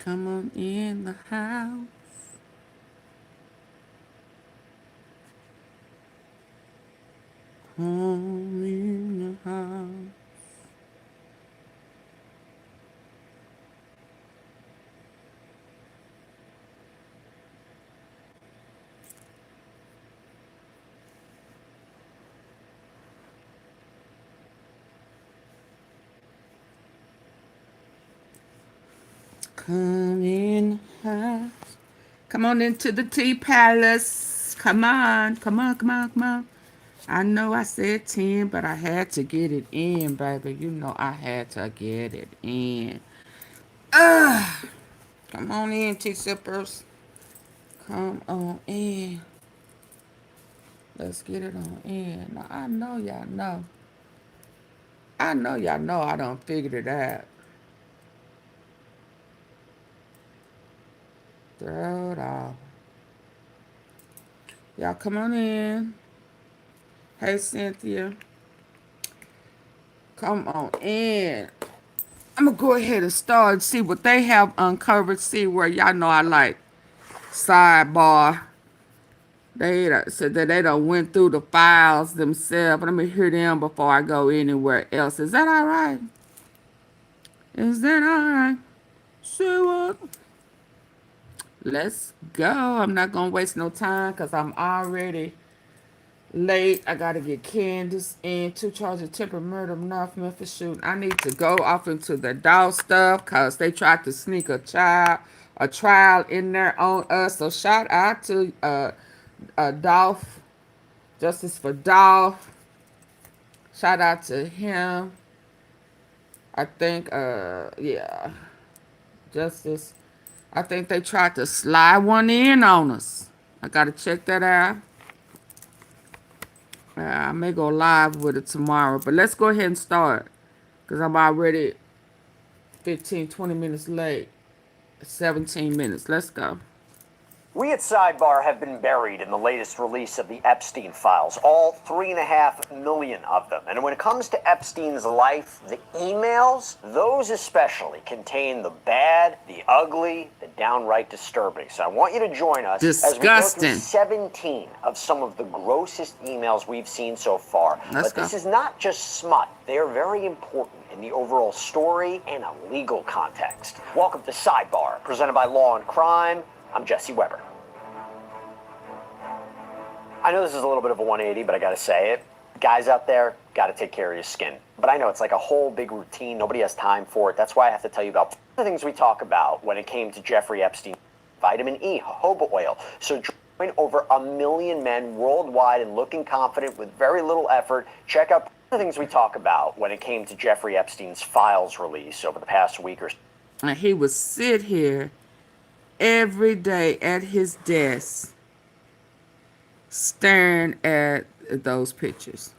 Come on in the house. Come in the house. Come in the house. Come on into the tea palace. Come on, come on, come on, come on. I know I said 10, but I had to get it in, baby. You know I had to get it in. Ugh. Come on in, tea sippers. Come on in. Let's get it on in. Now, I know y'all know. I know y'all know I done figured it out. Throw it off. Y'all come on in. Hey, Cynthia. Come on in. I'm going to go ahead and start and see what they have uncovered. See where y'all know I like sidebar. They said that they done went through the files themselves. Let me hear them before I go anywhere else. Is that all right? Is that all right? See what? Let's go. I'm not going to waste no time because I'm already late. I got to get Candace in. 2 charges of attempted murder, North Memphis shooting. I need to go off into the dog stuff because they tried to sneak a trial in there on us. So shout out to Dolph, Justice for Dolph. Shout out to him. I think, yeah, Justice. I think they tried to slide one in on us. I got to check that out. I may go live with it tomorrow, but let's go ahead and start because I'm already 15, 20 minutes late. 17 minutes. Let's go. We at Sidebar have been buried in the latest release of the Epstein files, all 3.5 million of them. And when it comes to Epstein's life, the emails, those especially, contain the bad, the ugly, the downright disturbing. So I want you to join us as we go through 17 of some of the grossest emails we've seen so far. But this is not just smut. They are very important in the overall story and a legal context. Welcome to Sidebar, presented by Law and Crime. I'm Jesse Weber. I know this is a little bit of a 180, but I gotta say it. Guys out there, gotta take care of your skin. But I know it's like a whole big routine. Nobody has time for it. That's why I have to tell you about the things we talk about when it came to Jeffrey Epstein. Vitamin E, jojoba oil. So join over 1 million men worldwide and looking confident with very little effort. Check out the things we talk about when it came to Jeffrey Epstein's files release over the past week or so. And he would sit here every day at his desk staring at those pictures.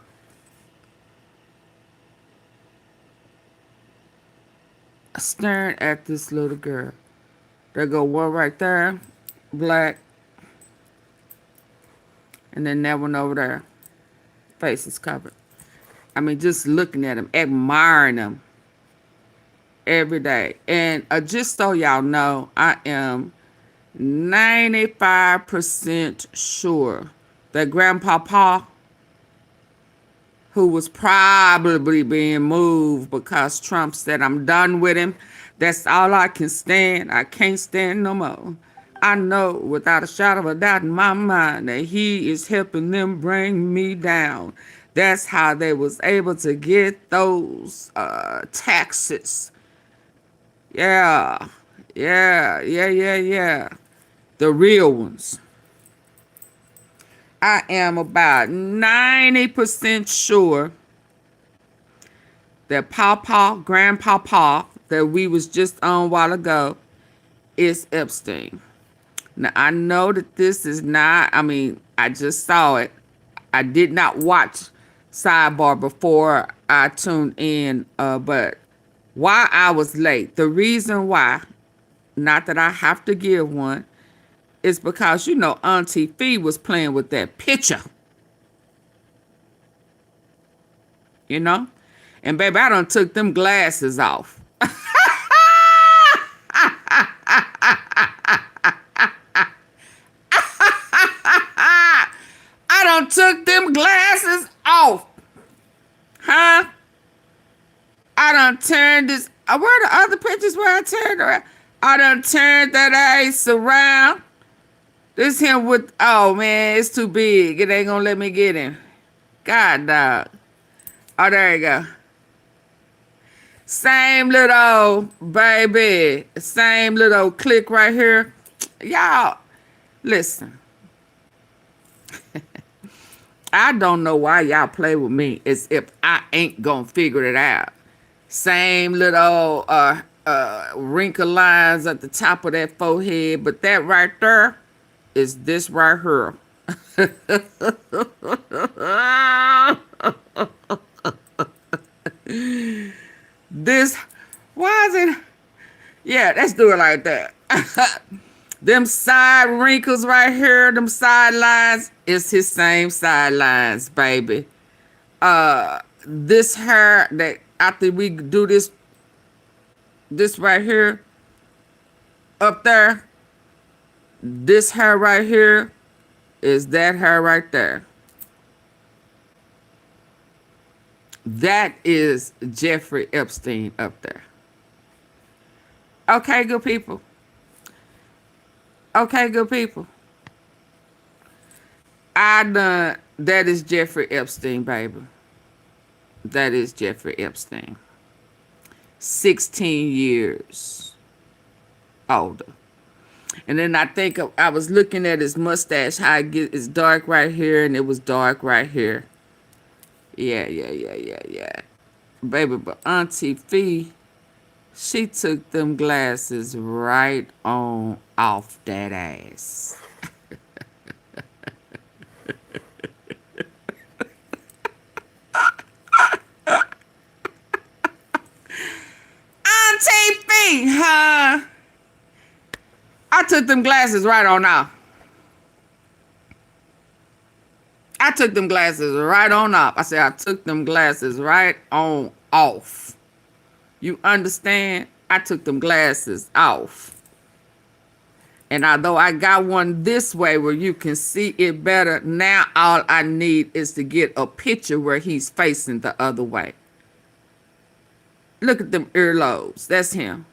Staring at this little girl. There go one right there, black. And then that one over there, face is covered. I mean, just looking at him, admiring him every day. And just so y'all know, I am 95% sure that Grandpapa, who was probably being moved because Trump said, I'm done with him. That's all I can stand. I can't stand no more. I know without a shadow of a doubt in my mind that he is helping them bring me down. That's how they was able to get those taxes. Yeah. The real ones. I am about 90% sure that Grandpapa, that we was just on a while ago, is Epstein. Now, I know that this is not, I mean, I just saw it. I did not watch Sidebar before I tuned in, but why I was late, the reason why, not that I have to give one, is because, you know, Auntie Fee was playing with that picture. You know? And baby, I done took them glasses off. done took them glasses off. Huh? I done turned this. Where the other pictures where I turned around? I done turned that ass around. This him with, oh man, it's too big. It ain't gonna let me get him. God, dog. Oh, there you go. Same little baby. Same little click right here. Y'all, listen. I don't know why y'all play with me as if I ain't gonna figure it out. Same little wrinkle lines at the top of that forehead, but that right there is this right here. This, why is it? Yeah, let's do it like that. Them side wrinkles right here, them sidelines, it's his same sidelines, baby. This hair that after we do this right here, up there, this hair right here is that hair right there. That is Jeffrey Epstein up there. Okay, good people. Okay, good people. That is Jeffrey Epstein, baby. That is Jeffrey Epstein. 16 years older. And then I think I was looking at his mustache, how it's dark right here, and it was dark right here. Yeah. Baby, but Auntie Fee, she took them glasses right on off that ass. Auntie Fee, huh? I took them glasses right on off. I took them glasses right on off. I said I took them glasses right on off. You understand? I took them glasses off. And although I got one this way where you can see it better, now all I need is to get a picture where he's facing the other way. Look at them earlobes. That's him.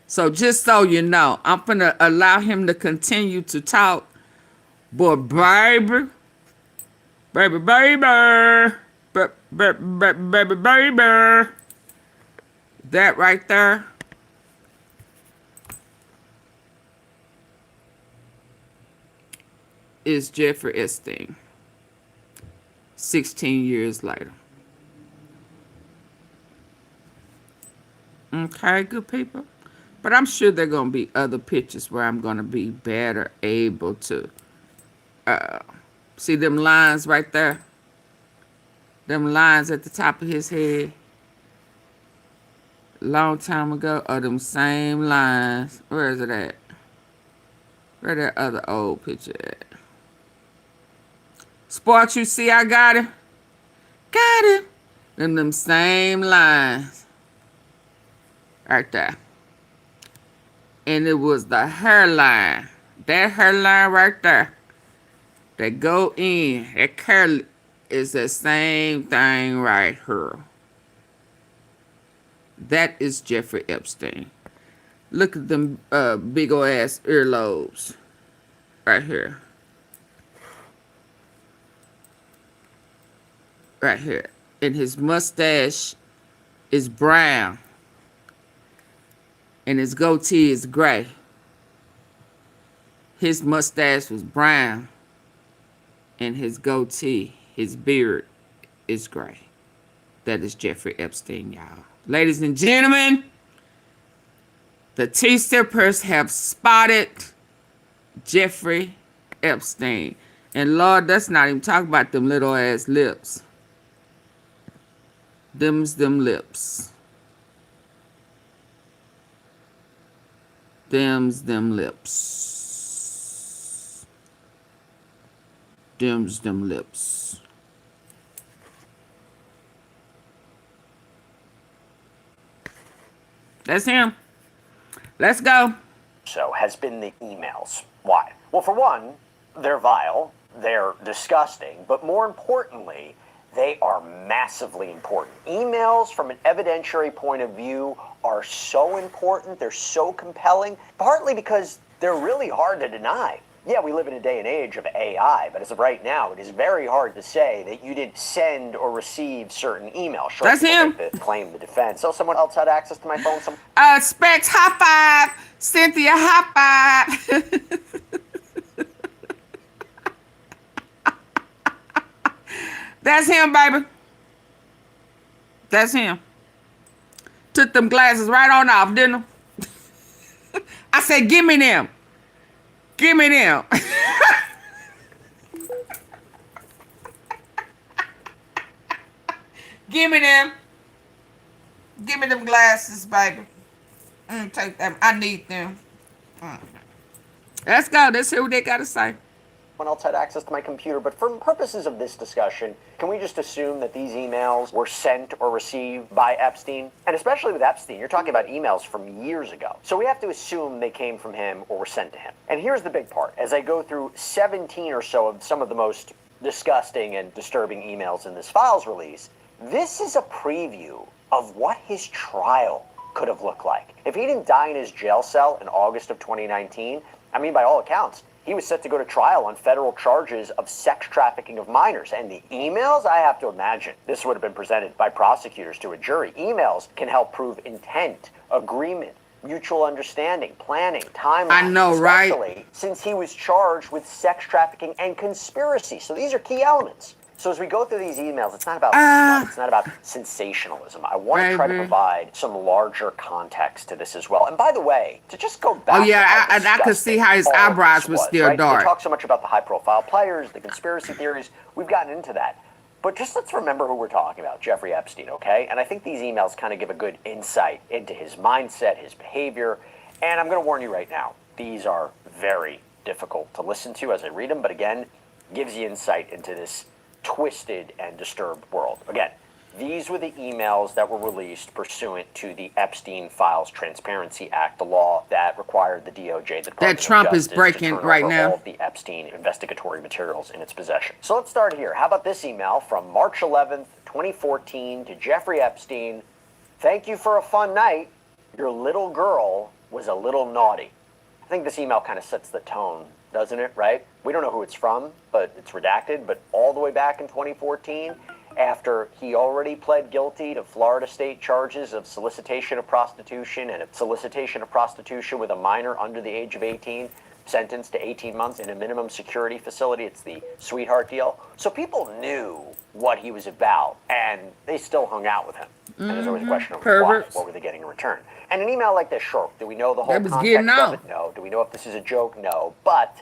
So just so you know, I'm going to allow him to continue to talk. But baby, baby, that right there is Jeffrey Epstein. 16 years later. Okay, good people. But I'm sure there are going to be other pictures where I'm going to be better able to see them lines right there. Them lines at the top of his head. Long time ago are them same lines. Where is it at? Where that other old picture at? Sparks, you see I got it? Got it. Them same lines. Right there. And it was the hairline. That hairline right there. That go in. That curl is the same thing right here. That is Jeffrey Epstein. Look at them big ol' ass earlobes. Right here. Right here. And his mustache is brown. And his goatee is gray. His mustache was brown. And his goatee, his beard, is gray. That is Jeffrey Epstein, y'all. Ladies and gentlemen, the T-Steppers have spotted Jeffrey Epstein. And Lord, that's not even talking about them little ass lips. Them's them lips. Them's them lips. Them's them lips. That's him. Let's go. So has been the emails. Why? Well, for one, They're vile, they're disgusting, but more importantly, they are massively important. Emails from an evidentiary point of view are so important, they're so compelling, partly because they're really hard to deny. Yeah, we live in a day and age of AI, but as of right now, it is very hard to say that you didn't send or receive certain emails. Sure, That's him. Claim the defense. So someone else had access to my phone. Specs, high five. Cynthia, high five. That's him, baby. That's him. Took them glasses right on off, didn't I? I said, give me them. Give me them. Give me them. Give me them glasses, baby. Take them. I need them. Let's go. Let's hear what they got to say. Someone else had access to my computer, but for purposes of this discussion, can we just assume that these emails were sent or received by Epstein? And especially with Epstein, you're talking about emails from years ago. So we have to assume they came from him or were sent to him. And here's the big part. As I go through 17 or so of some of the most disgusting and disturbing emails in this files release, this is a preview of what his trial could have looked like. If he didn't die in his jail cell in August of 2019, I mean, by all accounts, he was set to go to trial on federal charges of sex trafficking of minors. And the emails, I have to imagine, this would have been presented by prosecutors to a jury. Emails can help prove intent, agreement, mutual understanding, planning, timeline. I know, right? Especially since he was charged with sex trafficking and conspiracy. So these are key elements. So as we go through these emails, it's not about it's not about sensationalism. I want to try to provide some larger context to this as well. And by the way, to just go back, I could see how his eyebrows were still dark. We talk so much about the high-profile players, the conspiracy theories. We've gotten into that, but just let's remember who we're talking about: Jeffrey Epstein. Okay, and I think these emails kind of give a good insight into his mindset, his behavior. And I'm going to warn you right now: these are very difficult to listen to as I read them. But again, gives you insight into this twisted and disturbed world. Again, these were the emails that were released pursuant to the Epstein Files Transparency Act, the law that required the DOJ, the Department that Trump of Justice, is breaking right now, all of the Epstein investigatory materials in its possession. So let's start here. How about this email from March 11th, 2014 to Jeffrey Epstein? Thank you for a fun night. Your little girl was a little naughty. I think this email kind of sets the tone, doesn't it, right? We don't know who it's from, but it's redacted. But all the way back in 2014, after he already pled guilty to Florida state charges of solicitation of prostitution and solicitation of prostitution with a minor under the age of 18, sentenced to 18 months in a minimum security facility. It's the sweetheart deal. So people knew what he was about, and they still hung out with him. And there's always a question of why. What were they getting in return? And an email like this, sure. Do we know the whole context of it? No. Do we know if this is a joke? No. But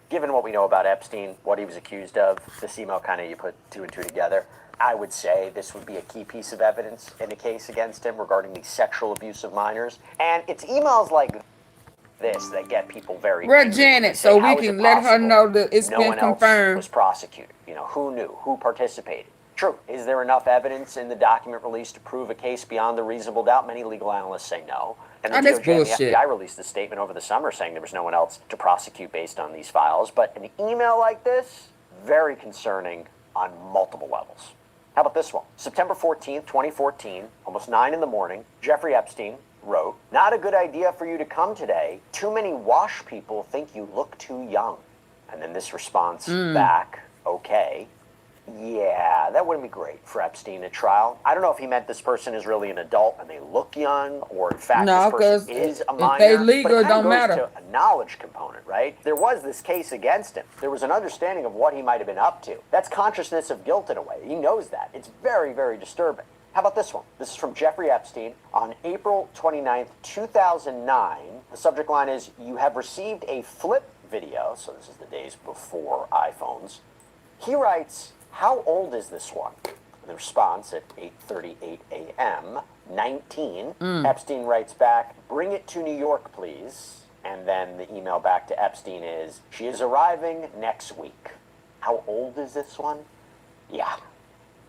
given what we know about Epstein, what he was accused of, this email kind of, you put two and two together, I would say this would be a key piece of evidence in a case against him regarding the sexual abuse of minors. And it's emails like this that get people very Red Janet, so we can let her know that it's been confirmed. Was prosecuted. You know, who knew? Who participated? True. Is there enough evidence in the document released to prove a case beyond a reasonable doubt? Many legal analysts say no. And the DOJ and the FBI released a statement over the summer saying there was no one else to prosecute based on these files. But an email like this, very concerning on multiple levels. How about this one? September 14th, 2014, almost 9 in the morning, Jeffrey Epstein wrote, "Not a good idea for you to come today. Too many wash people think you look too young." And then this response back, okay. Yeah, that wouldn't be great for Epstein at trial. I don't know if he meant this person is really an adult and they look young, or in fact this person is a minor. If they legal, but it don't goes matter. to a knowledge component, right? There was this case against him. There was an understanding of what he might have been up to. That's consciousness of guilt in a way. He knows that. It's very, very disturbing. How about this one? This is from Jeffrey Epstein on April 29th, 2009. The subject line is, "You have received a flip video." So this is the days before iPhones. He writes, "How old is this one?" The response at 8:38 a.m., 19. Epstein writes back, "Bring it to New York, please." And then the email back to Epstein is, "She is arriving next week." How old is this one? Yeah.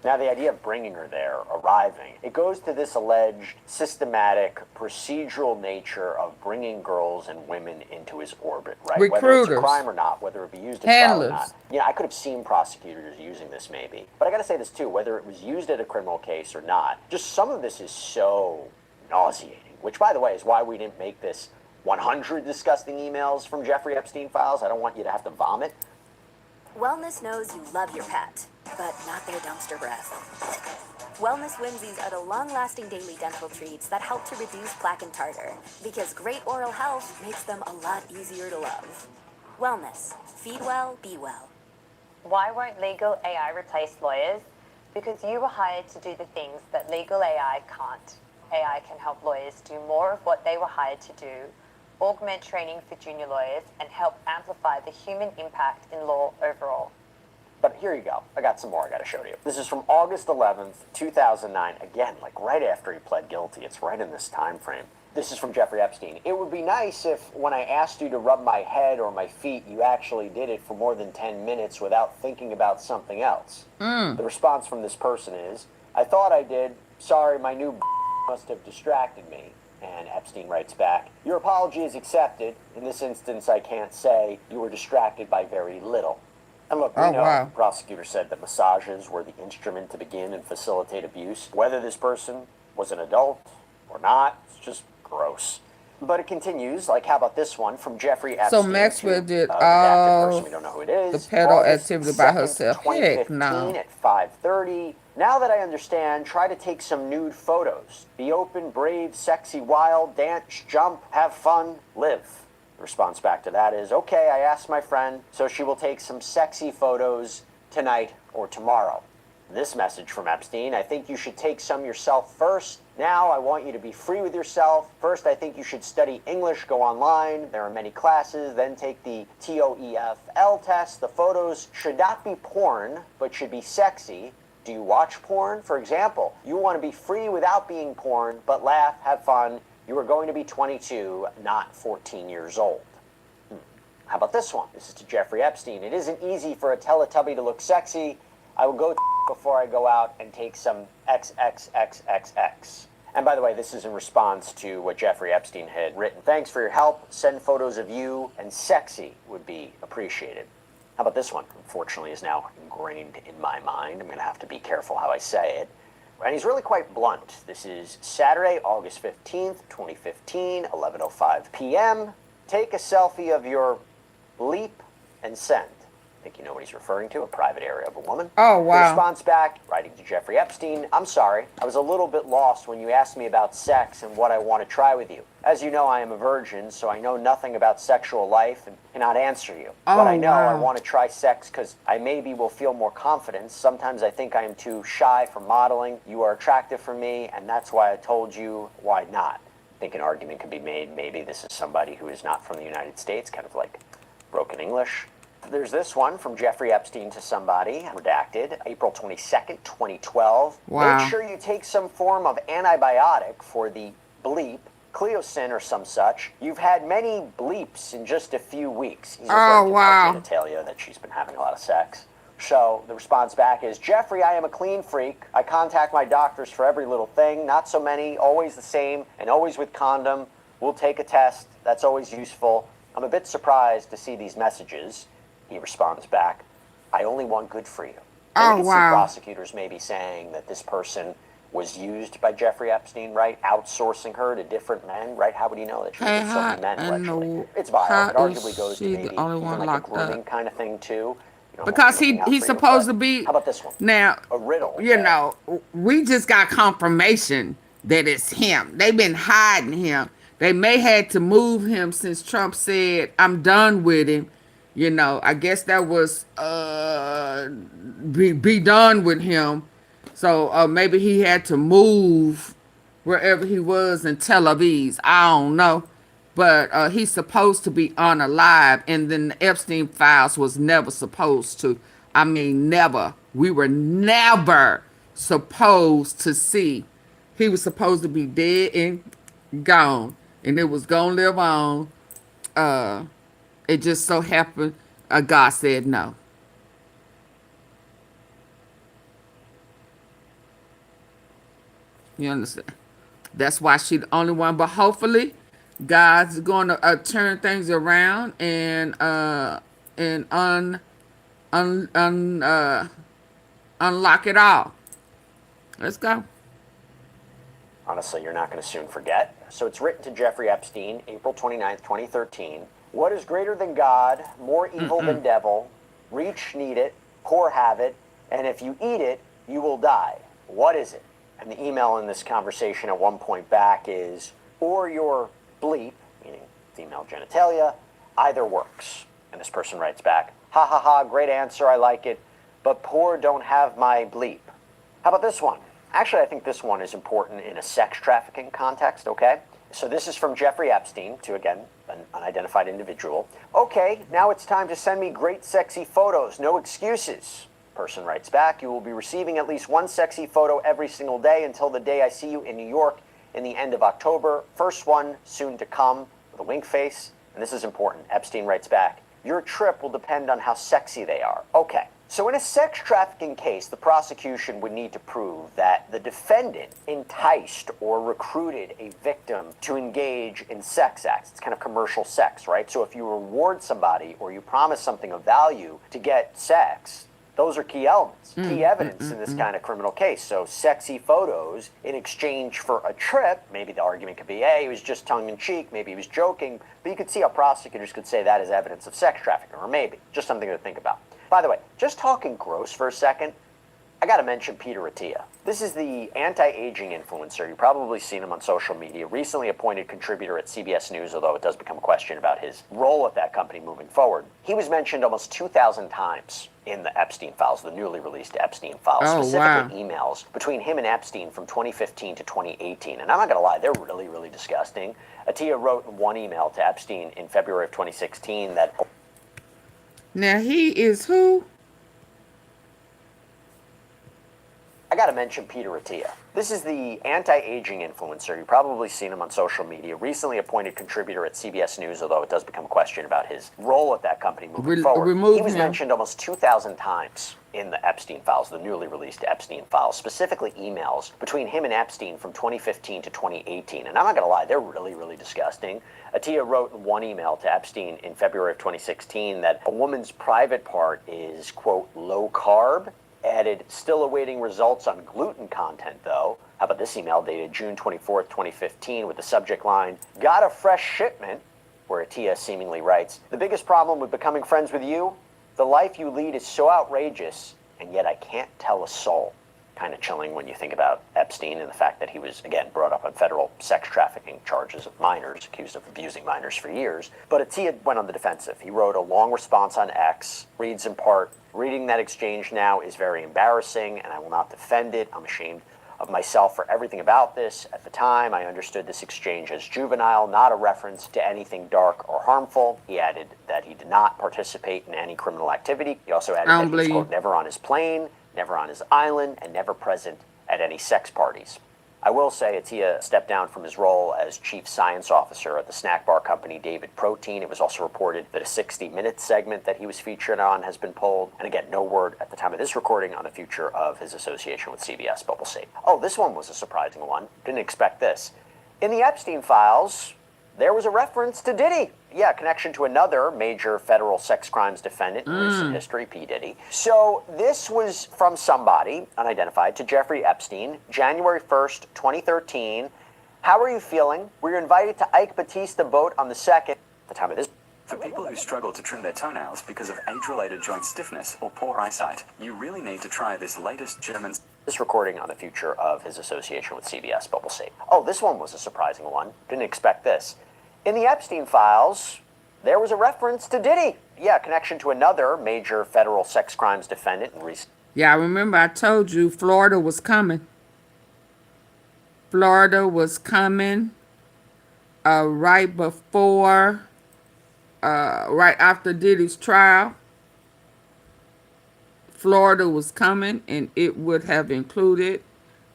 Now, the idea of bringing her there, arriving, it goes to this alleged systematic, procedural nature of bringing girls and women into his orbit, right? Whether it's a Recruiters. crime or not, whether it be used at trial or not. Handlers. Yeah, I could have seen prosecutors using this maybe. But I gotta say this too, whether it was used at a criminal case or not, just some of this is so nauseating, which, by the way, is why we didn't make this 100 disgusting emails from Jeffrey Epstein files. I don't want you to have to vomit. Wellness knows you love your pet, but not their dumpster breath. Wellness Whimsies are the long-lasting daily dental treats that help to reduce plaque and tartar, because great oral health makes them a lot easier to love. Wellness. Feed well, be well. Why won't legal AI replace lawyers? Because you were hired to do the things that legal AI can't. AI can help lawyers do more of what they were hired to do, augment training for junior lawyers, and help amplify the human impact in law overall. But here you go. I got some more I got to show you. This is from August 11th, 2009. Again, like right after he pled guilty. It's right in this time frame. This is from Jeffrey Epstein. It would be nice if when I asked you to rub my head or my feet, you actually did it for more than 10 minutes without thinking about something else. The response from this person is, I thought I did. Sorry, my new must have distracted me. And Epstein writes back, your apology is accepted. In this instance, I can't say you were distracted by very little. And look, we know the prosecutor said that massages were the instrument to begin and facilitate abuse. Whether this person was an adult or not, it's just gross. But it continues, like how about this one from Jeffrey Epstein. So Maxwell did all we don't know who it is. the pedo August activity by 2nd, herself. Heck 2015 no. at 5:30. Now that I understand, try to take some nude photos. Be open, brave, sexy, wild, dance, jump, have fun, live. The response back to that is, okay, I asked my friend, so she will take some sexy photos tonight or tomorrow. This message from Epstein, I think you should take some yourself first. Now I want you to be free with yourself. First, I think you should study English, go online. There are many classes. Then take the TOEFL test. The photos should not be porn, but should be sexy. Do you watch porn? For example, you want to be free without being porn, but laugh, have fun. You are going to be 22, not 14 years old. How about this one? This is to Jeffrey Epstein. It isn't easy for a Teletubby to look sexy. I will go before I go out and take some XXXXX. And by the way, this is in response to what Jeffrey Epstein had written. Thanks for your help. Send photos of you, and sexy would be appreciated. How about this one? Unfortunately, is now ingrained in my mind. I'm going to have to be careful how I say it. And he's really quite blunt. This is Saturday, August 15th, 2015, 11:05 p.m. Take a selfie of your bleep and send. I think you know what he's referring to, a private area of a woman. Oh, wow. The response back, writing to Jeffrey Epstein, I'm sorry, I was a little bit lost when you asked me about sex and what I want to try with you. As you know, I am a virgin, so I know nothing about sexual life and cannot answer you. But I know I want to try sex because I maybe will feel more confidence. Sometimes I think I am too shy for modeling. You are attractive for me, and that's why I told you why not. I think an argument could be made, maybe this is somebody who is not from the United States, kind of like broken English. There's this one from Jeffrey Epstein to somebody, redacted, April 22nd, 2012. Wow. Make sure you take some form of antibiotic for the bleep, Cleocin or some such. You've had many bleeps in just a few weeks. He's referring to our genitalia, that she's been having a lot of sex. So the response back is, Jeffrey, I am a clean freak. I contact my doctors for every little thing, not so many, always the same, and always with condom. We'll take a test. That's always useful. I'm a bit surprised to see these messages. He responds back, I only want good for you. And you can see prosecutors maybe saying that this person was used by Jeffrey Epstein, right? Outsourcing her to different men, right? How would he know that she was with so many men, allegedly? It's vile. It arguably goes to maybe even like a grooming kind of thing, too. You know, because he's supposed to be. How about this one? Now, a riddle. You know, we just got confirmation that it's him. They've been hiding him. They may had to move him since Trump said, I'm done with him. You know, I guess that was be done with him. So maybe he had to move wherever he was in Tel Aviv. I don't know. But he's supposed to be unalive. And then the Epstein files was never supposed to. I mean, never. We were never supposed to see. He was supposed to be dead and gone. And it was going to live on. It just so happened God said no. You understand? That's why she the only one. But hopefully, God's going to turn things around and unlock it all. Let's go. Honestly, you're not going to soon forget. So it's written to Jeffrey Epstein, April 29th, 2013. What is greater than God, more evil than devil? Reach, need it, poor have it, and if you eat it, you will die. What is it? And the email in this conversation at one point back is, or your bleep, meaning female genitalia, either works. And this person writes back, ha ha ha, great answer, I like it, but poor don't have my bleep. How about this one? Actually, I think this one is important in a sex trafficking context, okay? So this is from Jeffrey Epstein to, again, an unidentified individual. Okay, now it's time to send me great sexy photos, no excuses. Person writes back, you will be receiving at least one sexy photo every single day until the day I see you in New York in the end of October. First one soon to come, with a wink face. And this is important. Epstein writes back, your trip will depend on how sexy they are. Okay. So in a sex trafficking case, the prosecution would need to prove that the defendant enticed or recruited a victim to engage in sex acts. It's kind of commercial sex, right? So if you reward somebody or you promise something of value to get sex, those are key elements, key evidence in this kind of criminal case. So sexy photos in exchange for a trip, maybe the argument could be, hey, he was just tongue-in-cheek, maybe he was joking, but you could see how prosecutors could say that is evidence of sex trafficking, or maybe, just something to think about. By the way, just talking gross for a second, I got to mention Peter Attia. This is the anti-aging influencer. You've probably seen him on social media. Recently appointed contributor at CBS News, although it does become a question about his role at that company moving forward. He was mentioned almost 2,000 times in the Epstein files, the newly released Epstein files, Oh, specifically wow. emails between him and Epstein from 2015 to 2018. And I'm not going to lie, they're really, really disgusting. Attia wrote in one email to Epstein in February of 2016 that... Now he is who? I got to mention Peter Attia. This is the anti-aging influencer. You've probably seen him on social media. Recently appointed contributor at CBS News, although it does become a question about his role at that company moving forward. Remove He was him. mentioned almost 2,000 times in the Epstein files, the newly released Epstein files, specifically emails between him and Epstein from 2015 to 2018. And I'm not going to lie, they're really, really disgusting. Attia wrote in one email to Epstein in February of 2016 that a woman's private part is, quote, low carb. Added, still awaiting results on gluten content, though. How about this email dated June 24th, 2015, with the subject line, got a fresh shipment, where Attia seemingly writes, the biggest problem with becoming friends with you? The life you lead is so outrageous, and yet I can't tell a soul. Kind of chilling when you think about Epstein and the fact that he was, again, brought up on federal sex trafficking charges of minors, accused of abusing minors for years. But Attia went on the defensive. He wrote a long response on X, reads in part, reading that exchange now is very embarrassing, and I will not defend it. I'm ashamed of myself for everything about this. At the time, I understood this exchange as juvenile, not a reference to anything dark or harmful. He added that he did not participate in any criminal activity. He also added I that don't he was, quote, believe. never on his plane, never on his island, and never present at any sex parties. I will say Attia stepped down from his role as chief science officer at the snack bar company David Protein. It was also reported that a 60-minute segment that he was featured on has been pulled. And again, no word at the time of this recording on the future of his association with CBS, but we'll see. Oh, this one was a surprising one. Didn't expect this. In the Epstein files, there was a reference to Diddy. Yeah, connection to another major federal sex crimes defendant in recent history, P. Diddy. So this was from somebody, unidentified, to Jeffrey Epstein, January 1st, 2013. How are you feeling? Were you invited to Ike Batista boat on the 2nd, at the time of this? For people who struggle to trim their toenails because of age-related joint stiffness or poor eyesight, you really need to try this latest German... This recording on the future of his association with CBS, but we'll see. Oh, this one was a surprising one. Didn't expect this. In the Epstein files, there was a reference to Diddy. Yeah, connection to another major federal sex crimes defendant in recent... Yeah, I remember I told you Florida was coming. Florida was coming right before, right after Diddy's trial. Florida was coming, and it would have included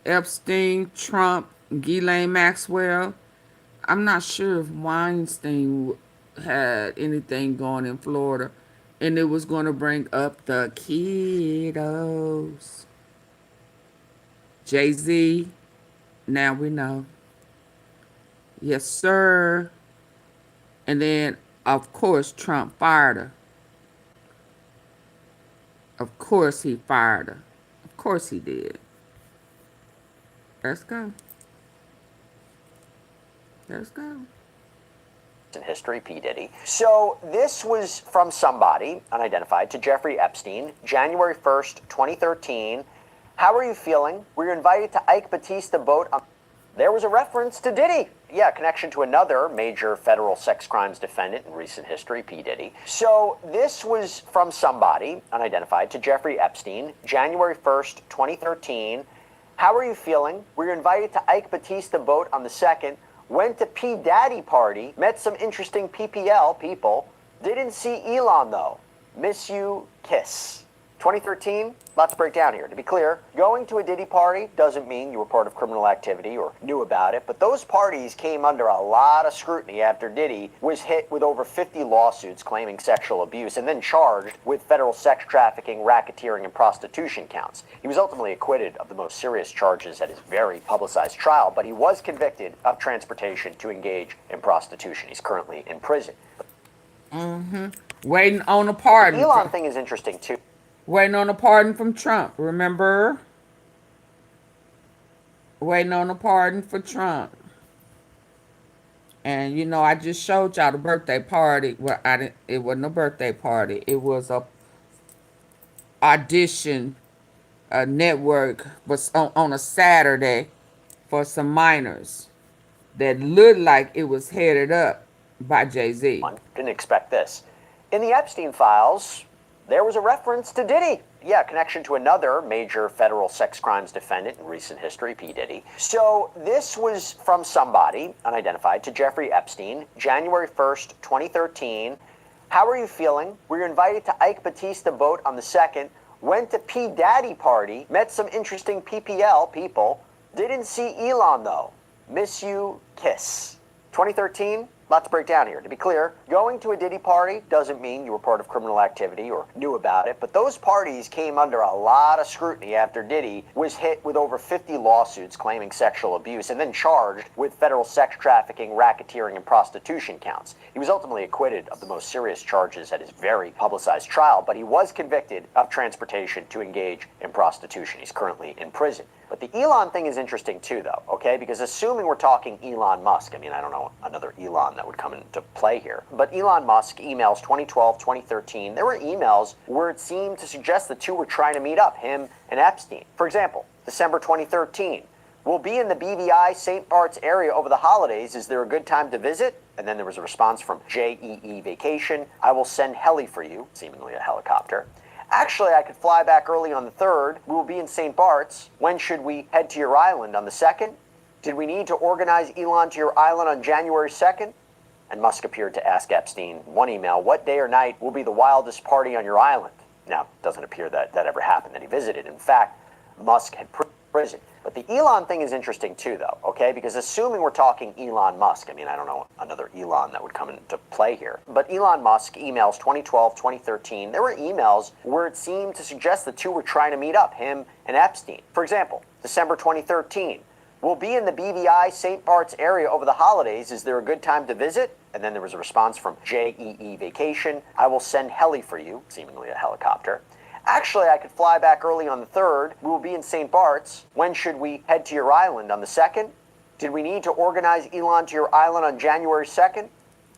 Epstein, Trump, Ghislaine Maxwell. I'm not sure if Weinstein had anything going in Florida, and it was going to bring up the kiddos. Jay-Z, Now we know. Yes, sir. And then, of course, Trump fired her. Of course, he fired her. Of course, he did. Let's go. Let's go. In history, P. Diddy. So this was from somebody, unidentified, to Jeffrey Epstein, January 1st, 2013. How are you feeling? Were you invited to Ike Batista boat on... There was a reference to Diddy. Yeah, connection to another major federal sex crimes defendant in recent history, P. Diddy. So this was from somebody, unidentified, to Jeffrey Epstein, January 1st, 2013. How are you feeling? Were you invited to Ike Batista boat on the 2nd? Went to P. Daddy party, met some interesting PPL people. Didn't see Elon though. Miss you, kiss. 2013, lots to break down here. To be clear, going to a Diddy party doesn't mean you were part of criminal activity or knew about it, but those parties came under a lot of scrutiny after Diddy was hit with over 50 lawsuits claiming sexual abuse and then charged with federal sex trafficking, racketeering, and prostitution counts. He was ultimately acquitted of the most serious charges at his very publicized trial, but he was convicted of transportation to engage in prostitution. He's currently in prison. Waiting on a pardon. The Elon thing is interesting too. Waiting on a pardon from Trump. Remember? Waiting on a pardon for Trump. And you know, I just showed y'all the birthday party. Well, I didn't. It wasn't a birthday party. It was a audition, a network was on a Saturday for some minors that looked like it was headed up by Jay-Z. Didn't expect this. In the Epstein files, there was a reference to Diddy. Yeah, connection to another major federal sex crimes defendant in recent history, P. Diddy. So this was from somebody, unidentified, to Jeffrey Epstein, January 1st, 2013. How are you feeling? Were you invited to Ike Batista boat on the 2nd? Went to P. Daddy party, met some interesting PPL people. Didn't see Elon though. Miss you, kiss. 2013, lots to break down here. To be clear, going to a Diddy party doesn't mean you were part of criminal activity or knew about it, but those parties came under a lot of scrutiny after Diddy was hit with over 50 lawsuits claiming sexual abuse and then charged with federal sex trafficking, racketeering, and prostitution counts. He was ultimately acquitted of the most serious charges at his very publicized trial, but he was convicted of transportation to engage in prostitution. He's currently in prison. But the Elon thing is interesting too, though, okay? Because assuming we're talking Elon Musk, I mean, I don't know another Elon that would come into play here. But Elon Musk emails 2012, 2013, there were emails where it seemed to suggest the two were trying to meet up, him and Epstein. For example, December 2013, we'll be in the BVI St. Bart's area over the holidays. Is there a good time to visit? And then there was a response from JEE Vacation. I will send heli for you, seemingly a helicopter. Actually, I could fly back early on the 3rd. We will be in St. Bart's. When should we head to your island? On the 2nd? Did we need to organize Elon to your island on January 2nd? And Musk appeared to ask Epstein, one email, what day or night will be the wildest party on your island? Now, it doesn't appear that ever happened, that he visited. In fact, Musk had prison. But the Elon thing is interesting too, though, okay? Because assuming we're talking Elon Musk, I mean, I don't know another Elon that would come into play here. But Elon Musk emails 2012, 2013, there were emails where it seemed to suggest the two were trying to meet up, him and Epstein. For example, December 2013, we'll be in the BVI St. Bart's area over the holidays. Is there a good time to visit? And then there was a response from JEE Vacation. I will send heli for you, seemingly a helicopter. Actually, I could fly back early on the 3rd. We will be in St. Bart's. When should we head to your island? On the 2nd? Did we need to organize Elon to your island on January 2nd?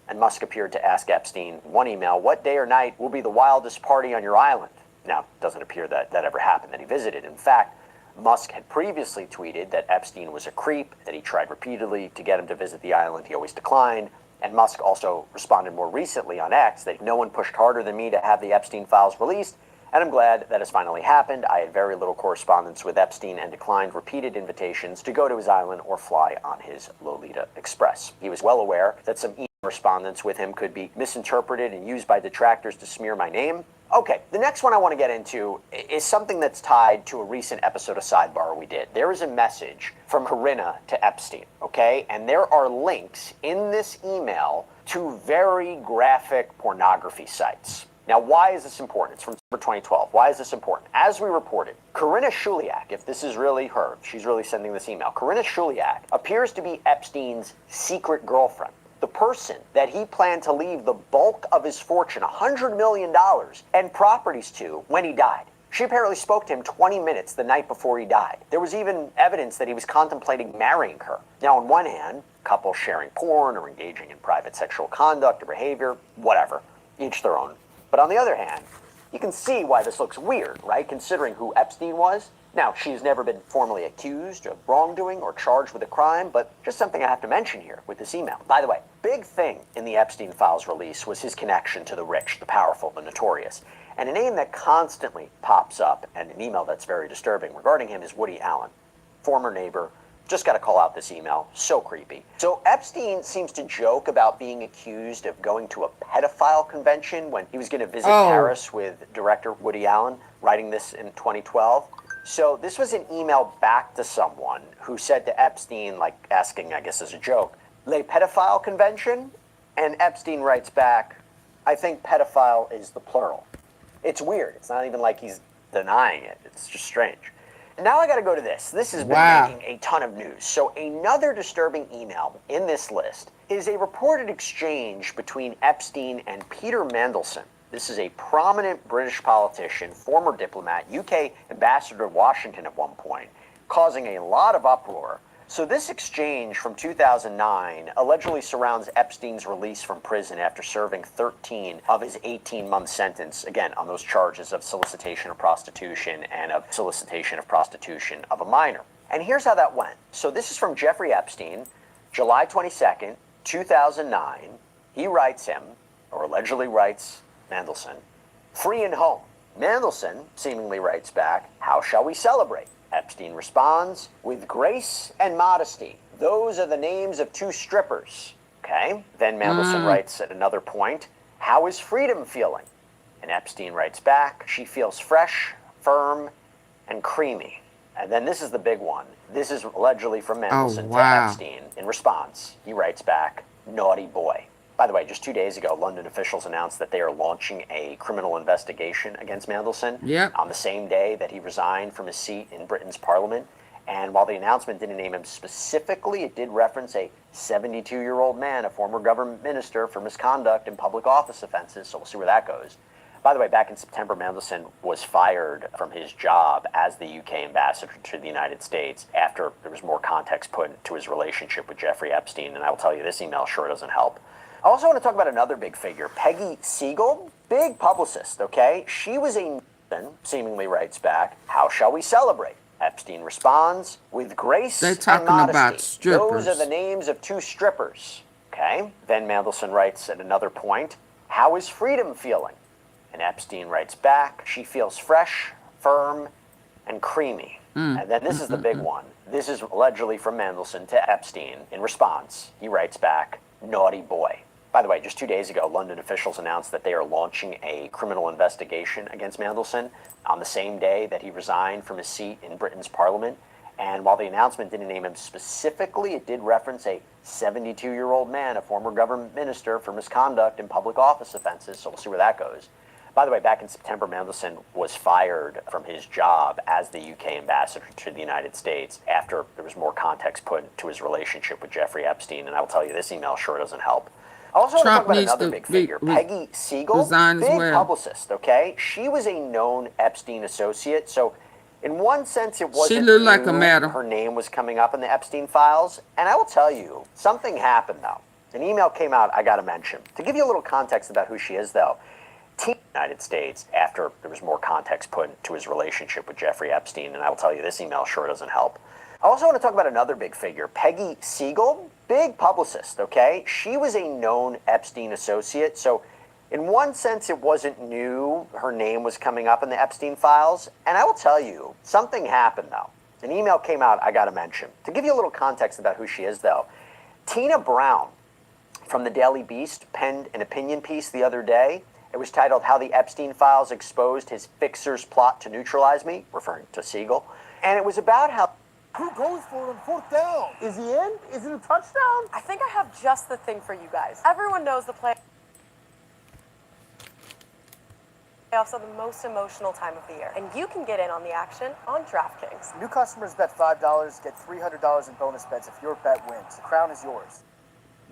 And Musk appeared to ask Epstein, one email, what day or night will be the wildest party on your island? Now, it doesn't appear that ever happened, that he visited. In fact, Musk had previously tweeted that Epstein was a creep, that he tried repeatedly to get him to visit the island. He always declined. And Musk also responded more recently on X that no one pushed harder than me to have the Epstein files released. And I'm glad that has finally happened. I had very little correspondence with Epstein and declined repeated invitations to go to his island or fly on his Lolita Express. He was well aware that some email correspondence with him could be misinterpreted and used by detractors to smear my name. Okay, the next one I want to get into is something that's tied to a recent episode of Sidebar we did. There is a message from Corinna to Epstein, okay? And there are links in this email to very graphic pornography sites. Now, why is this important? It's from December 2012. Why is this important? As we reported, Corinna Shuliak, if this is really her, if she's really sending this email, Corinna Shuliak appears to be Epstein's secret girlfriend, the person that he planned to leave the bulk of his fortune, $100 million, and properties to when he died. She apparently spoke to him 20 minutes the night before he died. There was even evidence that he was contemplating marrying her. Now, on one hand, couples sharing porn or engaging in private sexual conduct or behavior, whatever, each their own. But on the other hand, you can see why this looks weird, right? Considering who Epstein was. Now, she's never been formally accused of wrongdoing or charged with a crime, but just something I have to mention here with this email. By the way, big thing in the Epstein files release was his connection to the rich, the powerful, the notorious. And a name that constantly pops up, and an email that's very disturbing regarding him, is Woody Allen, former neighbor. Just got to call out this email. So creepy. So Epstein seems to joke about being accused of going to a pedophile convention when he was going to visit Paris with director Woody Allen, writing this in 2012. So this was an email back to someone who said to Epstein, like asking, I guess as a joke, "Le pedophile convention?" And Epstein writes back, "I think pedophile is the plural." It's weird. It's not even like he's denying it. It's just strange. And now I got to go to this. This has been making a ton of news. So another disturbing email in this list is a reported exchange between Epstein and Peter Mandelson. This is a prominent British politician, former diplomat, UK ambassador to Washington at one point, causing a lot of uproar. So this exchange from 2009 allegedly surrounds Epstein's release from prison after serving 13 of his 18-month sentence, again, on those charges of solicitation of prostitution and of solicitation of prostitution of a minor. And here's how that went. So this is from Jeffrey Epstein, July 22nd, 2009. He writes him, or allegedly writes Mandelson, "Free and home." Mandelson seemingly writes back, "How shall we celebrate?" Epstein responds, "With grace and modesty. Those are the names of two strippers." Okay. Then Mandelson writes at another point, "How is freedom feeling?" And Epstein writes back, "She feels fresh, firm, and creamy." And then this is the big one. This is allegedly from Mandelson to Epstein. In response, he writes back, "Naughty boy." By the way, just 2 days ago, London officials announced that they are launching a criminal investigation against Mandelson on the same day that he resigned from his seat in Britain's parliament. And while the announcement didn't name him specifically, it did reference a 72-year-old man, a former government minister, for misconduct in public office offenses. So we'll see where that goes. By the way, back in September, Mandelson was fired from his job as the UK ambassador to the United States after there was more context put to his relationship with Jeffrey Epstein. And I will tell you, this email sure doesn't help. I also want to talk about another big figure, Peggy Siegel, big publicist, okay? She was a seemingly writes back, "How shall we celebrate?" Epstein responds, "With grace and modesty. About strippers. Those are the names of two strippers." Okay. Then Mandelson writes at another point, "How is freedom feeling?" And Epstein writes back, "She feels fresh, firm, and creamy." And then this is the big one. This is allegedly from Mandelson to Epstein. In response, he writes back, "Naughty boy." By the way, just 2 days ago, London officials announced that they are launching a criminal investigation against Mandelson on the same day that he resigned from his seat in Britain's parliament. And while the announcement didn't name him specifically, it did reference a 72-year-old man, a former government minister, for misconduct in public office offenses. So we'll see where that goes. By the way, back in September, Mandelson was fired from his job as the UK ambassador to the United States after there was more context put to his relationship with Jeffrey Epstein. And I will tell you, this email sure doesn't help. I also want to talk about another big figure, Peggy Siegel, big publicist, okay? She was a known Epstein associate, so in one sense it wasn't she looked like a madam. Her name was coming up in the Epstein files. And I will tell you, something happened, though. An email came out I got to mention. To give you a little context about who she is, though, the United States after there was more context put to his relationship with Jeffrey Epstein, and I will tell you, this email sure doesn't help. I also want to talk about another big figure, Peggy Siegel, big publicist, okay? She was a known Epstein associate, so in one sense it wasn't new. Her name was coming up in the Epstein files. And I will tell you, something happened, though. An email came out I got to mention. To give you a little context about who she is, though, Tina Brown from the Daily Beast penned an opinion piece the other day. It was titled, "How the Epstein Files Exposed His Fixer's Plot to Neutralize Me," referring to Siegel. And it was about how... Who goes for it on fourth down? Is he in? Is it a touchdown? I think I have just the thing for you guys. Everyone knows the play. Playoffs are the most emotional time of the year, and you can get in on the action on DraftKings. New customers bet $5, get $300 in bonus bets if your bet wins. The crown is yours.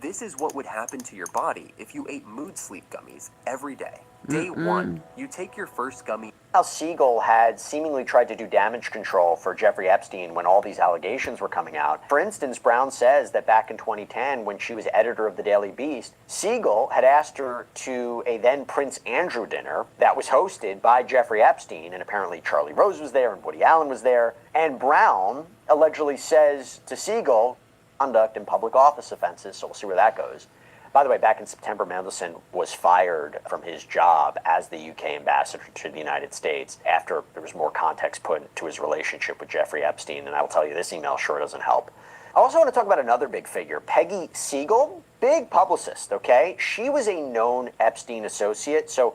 This is what would happen to your body if you ate mood sleep gummies every day. Day 1, you take your first gummy. How Siegel had seemingly tried to do damage control for Jeffrey Epstein when all these allegations were coming out. For instance, Brown says that back in 2010, when she was editor of the Daily Beast, Siegel had asked her to a then Prince Andrew dinner that was hosted by Jeffrey Epstein, and apparently Charlie Rose was there and Woody Allen was there. And Brown allegedly says to Siegel, conduct in public office offenses, so we'll see where that goes. By the way, back in September, Mendelsohn was fired from his job as the UK ambassador to the United States after there was more context put to his relationship with Jeffrey Epstein, and I will tell you, this email sure doesn't help. I also want to talk about another big figure, Peggy Siegel, big publicist, okay? She was a known Epstein associate, so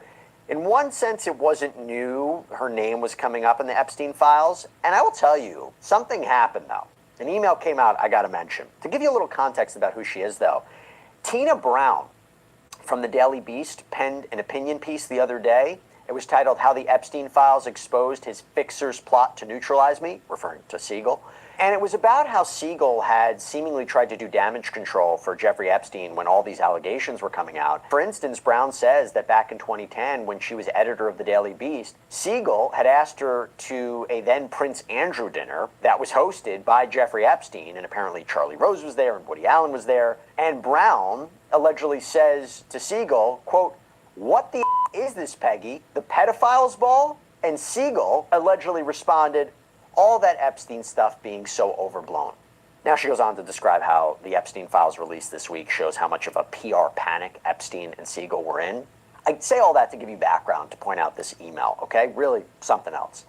in one sense, it wasn't new. Her name was coming up in the Epstein files, and I will tell you, something happened, though. An email came out I got to mention. To give you a little context about who she is, though, Tina Brown from the Daily Beast penned an opinion piece the other day. It was titled, How the Epstein Files Exposed His Fixer's Plot to Neutralize Me, referring to Siegel. And it was about how Siegel had seemingly tried to do damage control for Jeffrey Epstein when all these allegations were coming out. For instance, Brown says that back in 2010, when she was editor of the Daily Beast, Siegel had asked her to a then Prince Andrew dinner that was hosted by Jeffrey Epstein, and apparently Charlie Rose was there and Woody Allen was there. And Brown allegedly says to Siegel, quote, "What the is this, Peggy? The pedophiles ball?" And Siegel allegedly responded, "All that Epstein stuff being so overblown." Now she goes on to describe how the Epstein files released this week shows how much of a PR panic Epstein and Siegel were in. I say all that to give you background, to point out this email, okay? Really something else.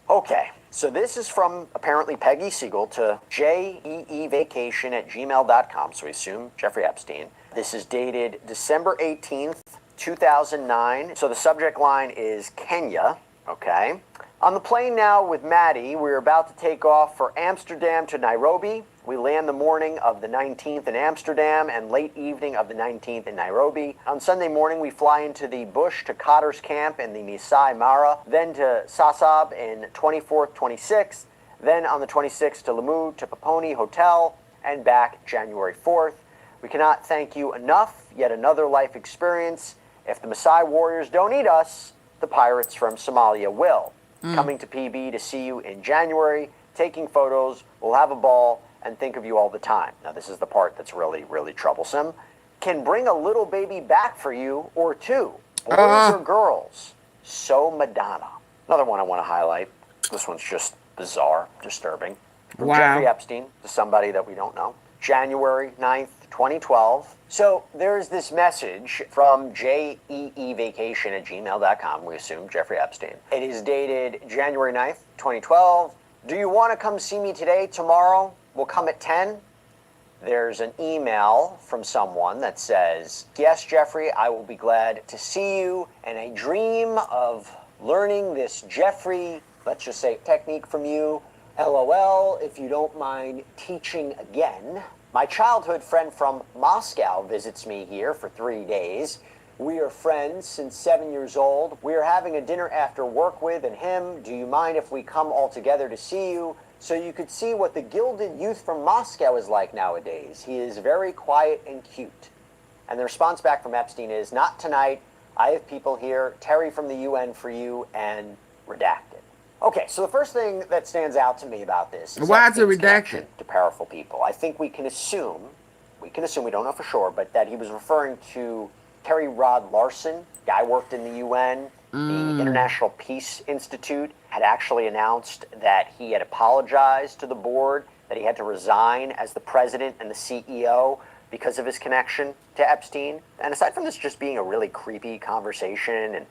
Okay, so this is from apparently Peggy Siegel to jeevacation@gmail.com, so we assume Jeffrey Epstein. This is dated December 18th, 2009. So the subject line is Kenya, okay? On the plane now with Maddie, we're about to take off for Amsterdam to Nairobi. We land the morning of the 19th in Amsterdam and late evening of the 19th in Nairobi. On Sunday morning, we fly into the bush to Cotter's Camp in the Masai Mara, then to Sasab in 24th, 26th, then on the 26th to Lamu to Paponi Hotel, and back January 4th. We cannot thank you enough. Yet another life experience. If the Maasai warriors don't eat us, the pirates from Somalia will. Coming to PB to see you in January, taking photos, we'll have a ball, and think of you all the time. Now this is the part that's really, really troublesome. Can bring a little baby back for you or two. Boys or girls. So Madonna. Another one I want to highlight. This one's just bizarre, disturbing. From Jeffrey Epstein to somebody that we don't know. January 9th, 2012. So there's this message from jeevacation@gmail.com. We assume Jeffrey Epstein. It is dated January 9th, 2012. Do you want to come see me today, tomorrow? We'll come at 10. There's an email from someone that says, yes, Jeffrey, I will be glad to see you. And I dream of learning this Jeffrey, let's just say, technique from you. LOL, if you don't mind teaching again. My childhood friend from Moscow visits me here for 3 days. We are friends since 7 years old. We are having a dinner after work with and him. Do you mind if we come all together to see you so you could see what the gilded youth from Moscow is like nowadays? He is very quiet and cute. And the response back from Epstein is, not tonight. I have people here, Terry from the UN for you, and redacted. Okay, so the first thing that stands out to me about this is why is it Epstein's redacted? connection to powerful people. I think we can assume, we don't know for sure, but that he was referring to Terry Rod Larson. Guy worked in the UN. The International Peace Institute had actually announced that he had apologized to the board, that he had to resign as the president and the CEO because of his connection to Epstein. And aside from this just being a really creepy conversation and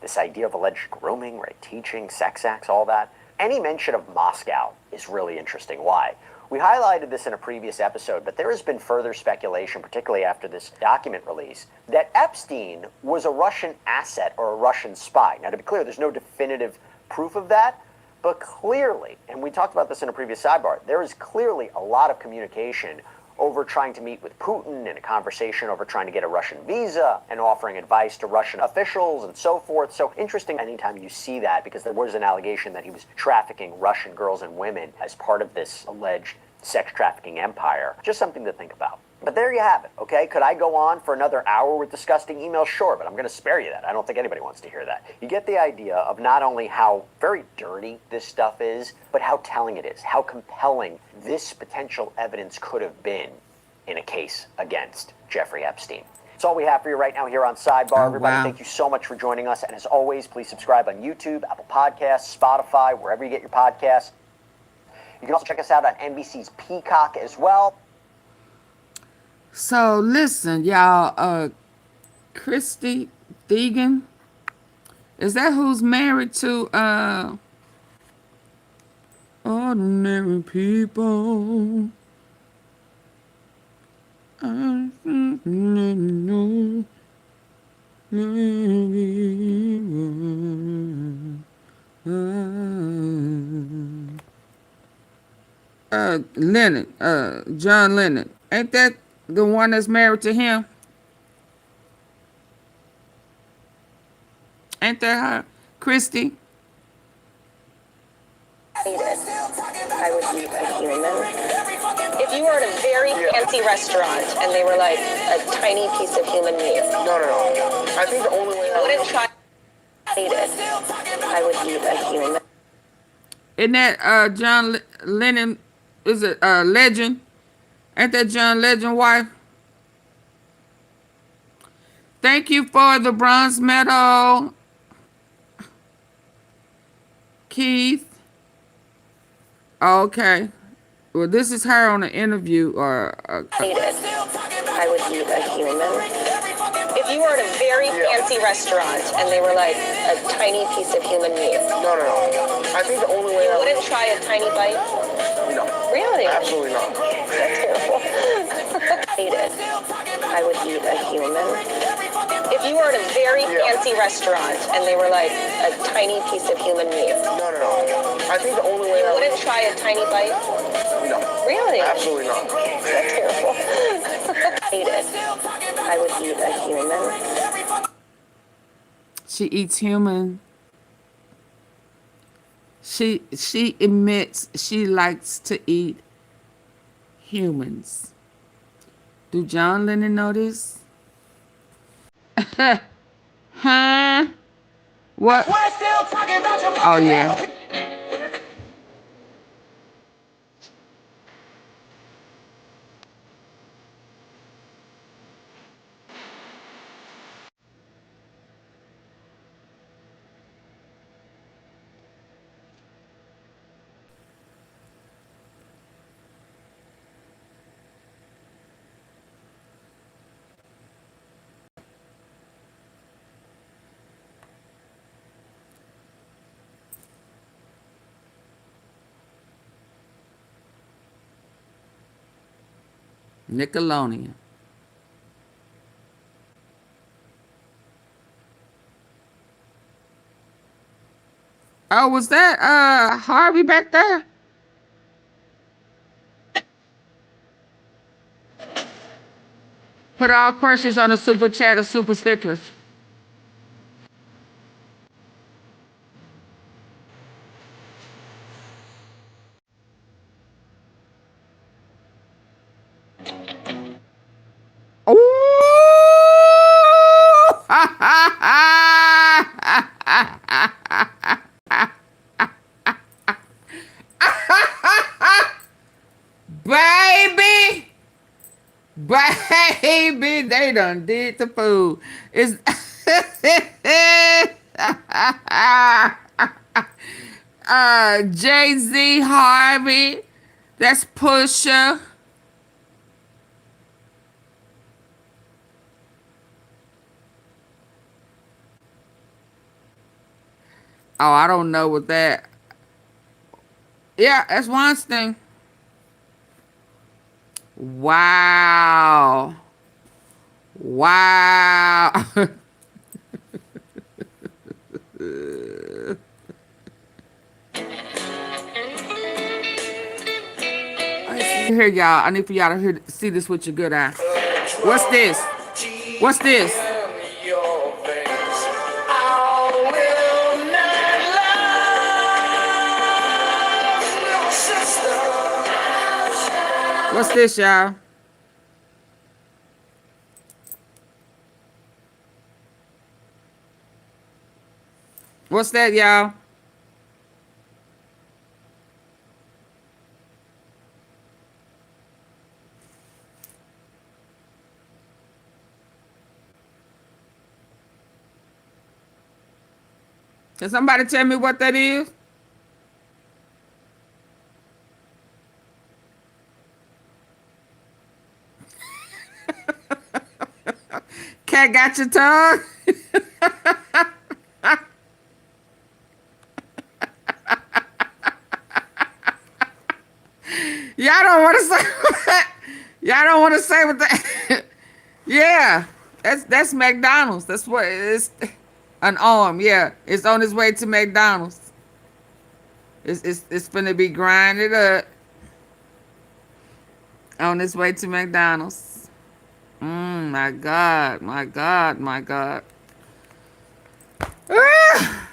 this idea of alleged grooming, right, teaching, sex acts, all that, any mention of Moscow is really interesting. Why? We highlighted this in a previous episode, but there has been further speculation, particularly after this document release, that Epstein was a Russian asset or a Russian spy. Now, to be clear, there's no definitive proof of that, but clearly, and we talked about this in a previous sidebar, there is clearly a lot of communication over trying to meet with Putin, in a conversation over trying to get a Russian visa, and offering advice to Russian officials and so forth. So interesting anytime you see that, because there was an allegation that he was trafficking Russian girls and women as part of this alleged sex trafficking empire. Just something to think about. But there you have it, okay? Could I go on for another hour with disgusting emails? Sure, but I'm going to spare you that. I don't think anybody wants to hear that. You get the idea of not only how very dirty this stuff is, but how telling it is, how compelling this potential evidence could have been in a case against Jeffrey Epstein. That's all we have for you right now here on Sidebar. Everybody, wow. thank you so much for joining us. And as always, please subscribe on YouTube, Apple Podcasts, Spotify, wherever you get your podcasts. You can also check us out on NBC's Peacock as well. So listen, y'all, Christy Teigen, is that who's married to ordinary people? Lennon, John Lennon. Ain't that the one that's married to him? Ain't that her? Christy? I would eat a human. If you were at a very fancy restaurant and they were like a tiny piece of human meat. No. I think the only way I wouldn't try to eat it. I would eat a human. Isn't that John Lennon? Is it Legend? Ain't that John Legend wife? Thank you for the bronze medal, Keith. Okay. Well, this is her on an interview. Eat it. I would eat a human. If you were at a very fancy restaurant and they were like a tiny piece of human meat. No. I think the only way You wouldn't try a tiny bite? No. Really? Absolutely not. That's terrible. Eat it. I would eat a human. If you were at a very fancy restaurant and they were like a tiny piece of human meat. No. I think the only way You wouldn't try a tiny bite? No. Really? Absolutely not. That's terrible. Eat it. I would eat a human. She eats human. She admits she likes to eat humans. Do John Lennon know this? Huh? What? Oh yeah. Nickelodeon. Oh, was that Harvey back there? Put all questions on the super chat or super stickers. Baby, baby, they done did the food. It's Jay-Z, Harvey, that's Pusha. Oh, I don't know what that. Yeah, that's Weinstein. Wow. Wow. hear y'all. I need for y'all to see this with your good eye. What's this? What's this? What's this, y'all? What's that, y'all? Can somebody tell me what that is? Cat got your tongue? Y'all don't want to say what? Y'all don't want to say what that. Yeah, that's McDonald's. That's what it is. An arm, yeah. It's on its way to McDonald's. It's gonna be grinded up. On its way to McDonald's. My God, my God, my God. Ah!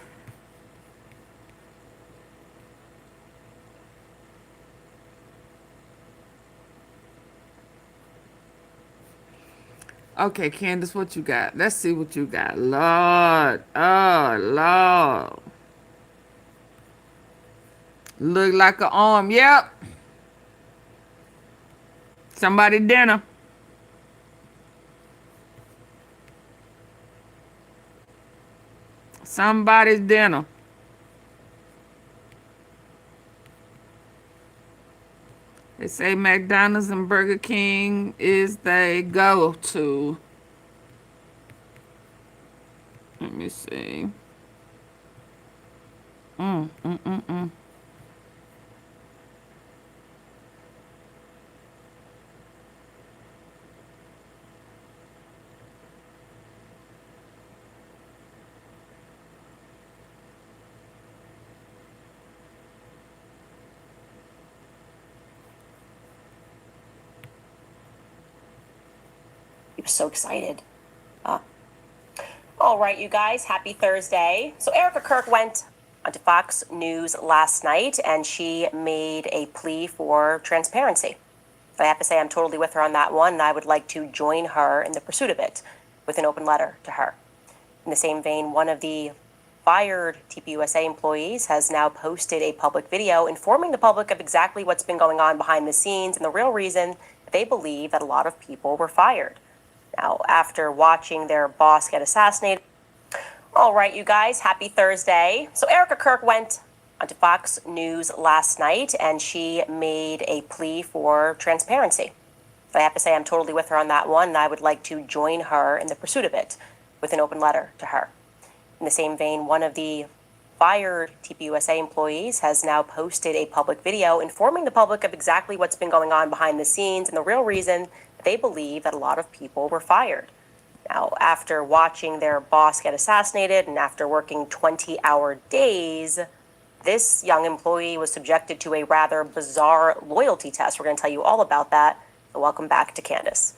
Okay, Candace, what you got? Let's see what you got. Lord. Oh, Lord. Look like an arm. Yep. Somebody dinner. Somebody's dinner. They say McDonald's and Burger King is they go-to. Let me see. Mm. He was so excited. All right, you guys, happy Thursday. So Erika Kirk went onto Fox News last night, and she made a plea for transparency. I have to say I'm totally with her on that one, and I would like to join her in the pursuit of it with an open letter to her. In the same vein, one of the fired TPUSA employees has now posted a public video informing the public of exactly what's been going on behind the scenes and the real reason they believe that a lot of people were fired. Now, after watching their boss get assassinated. All right, you guys, happy Thursday. So Erika Kirk went onto Fox News last night, and she made a plea for transparency. I have to say I'm totally with her on that one, and I would like to join her in the pursuit of it with an open letter to her. In the same vein, one of the fired TPUSA employees has now posted a public video informing the public of exactly what's been going on behind the scenes and the real reason they believe that a lot of people were fired. Now, after watching their boss get assassinated and after working 20-hour days, this young employee was subjected to a rather bizarre loyalty test. We're going to tell you all about that. So welcome back to Candace.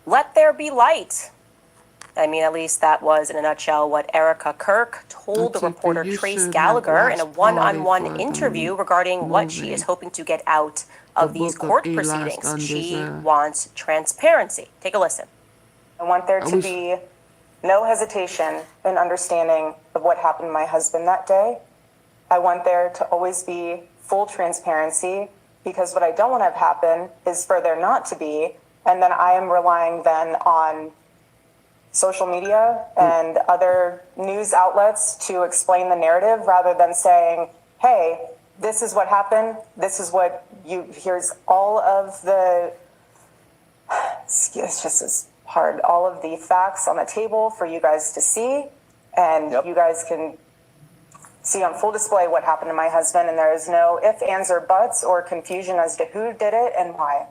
Let there be light. I mean, at least that was, in a nutshell, what Erika Kirk told the reporter Trace Gallagher in a one-on-one interview regarding what she is hoping to get out of these court proceedings. She wants transparency. Take a listen. I want there to be no hesitation in understanding of what happened to my husband that day. I want there to always be full transparency, because what I don't want to have happen is for there not to be, and then I am relying then on social media and other news outlets to explain the narrative rather than saying, hey, this is what happened. This is what here's all of the, it's just as hard, all of the facts on the table for you guys to see. And you guys can see on full display what happened to my husband, and there is no ifs, ands, or buts or confusion as to who did it and why.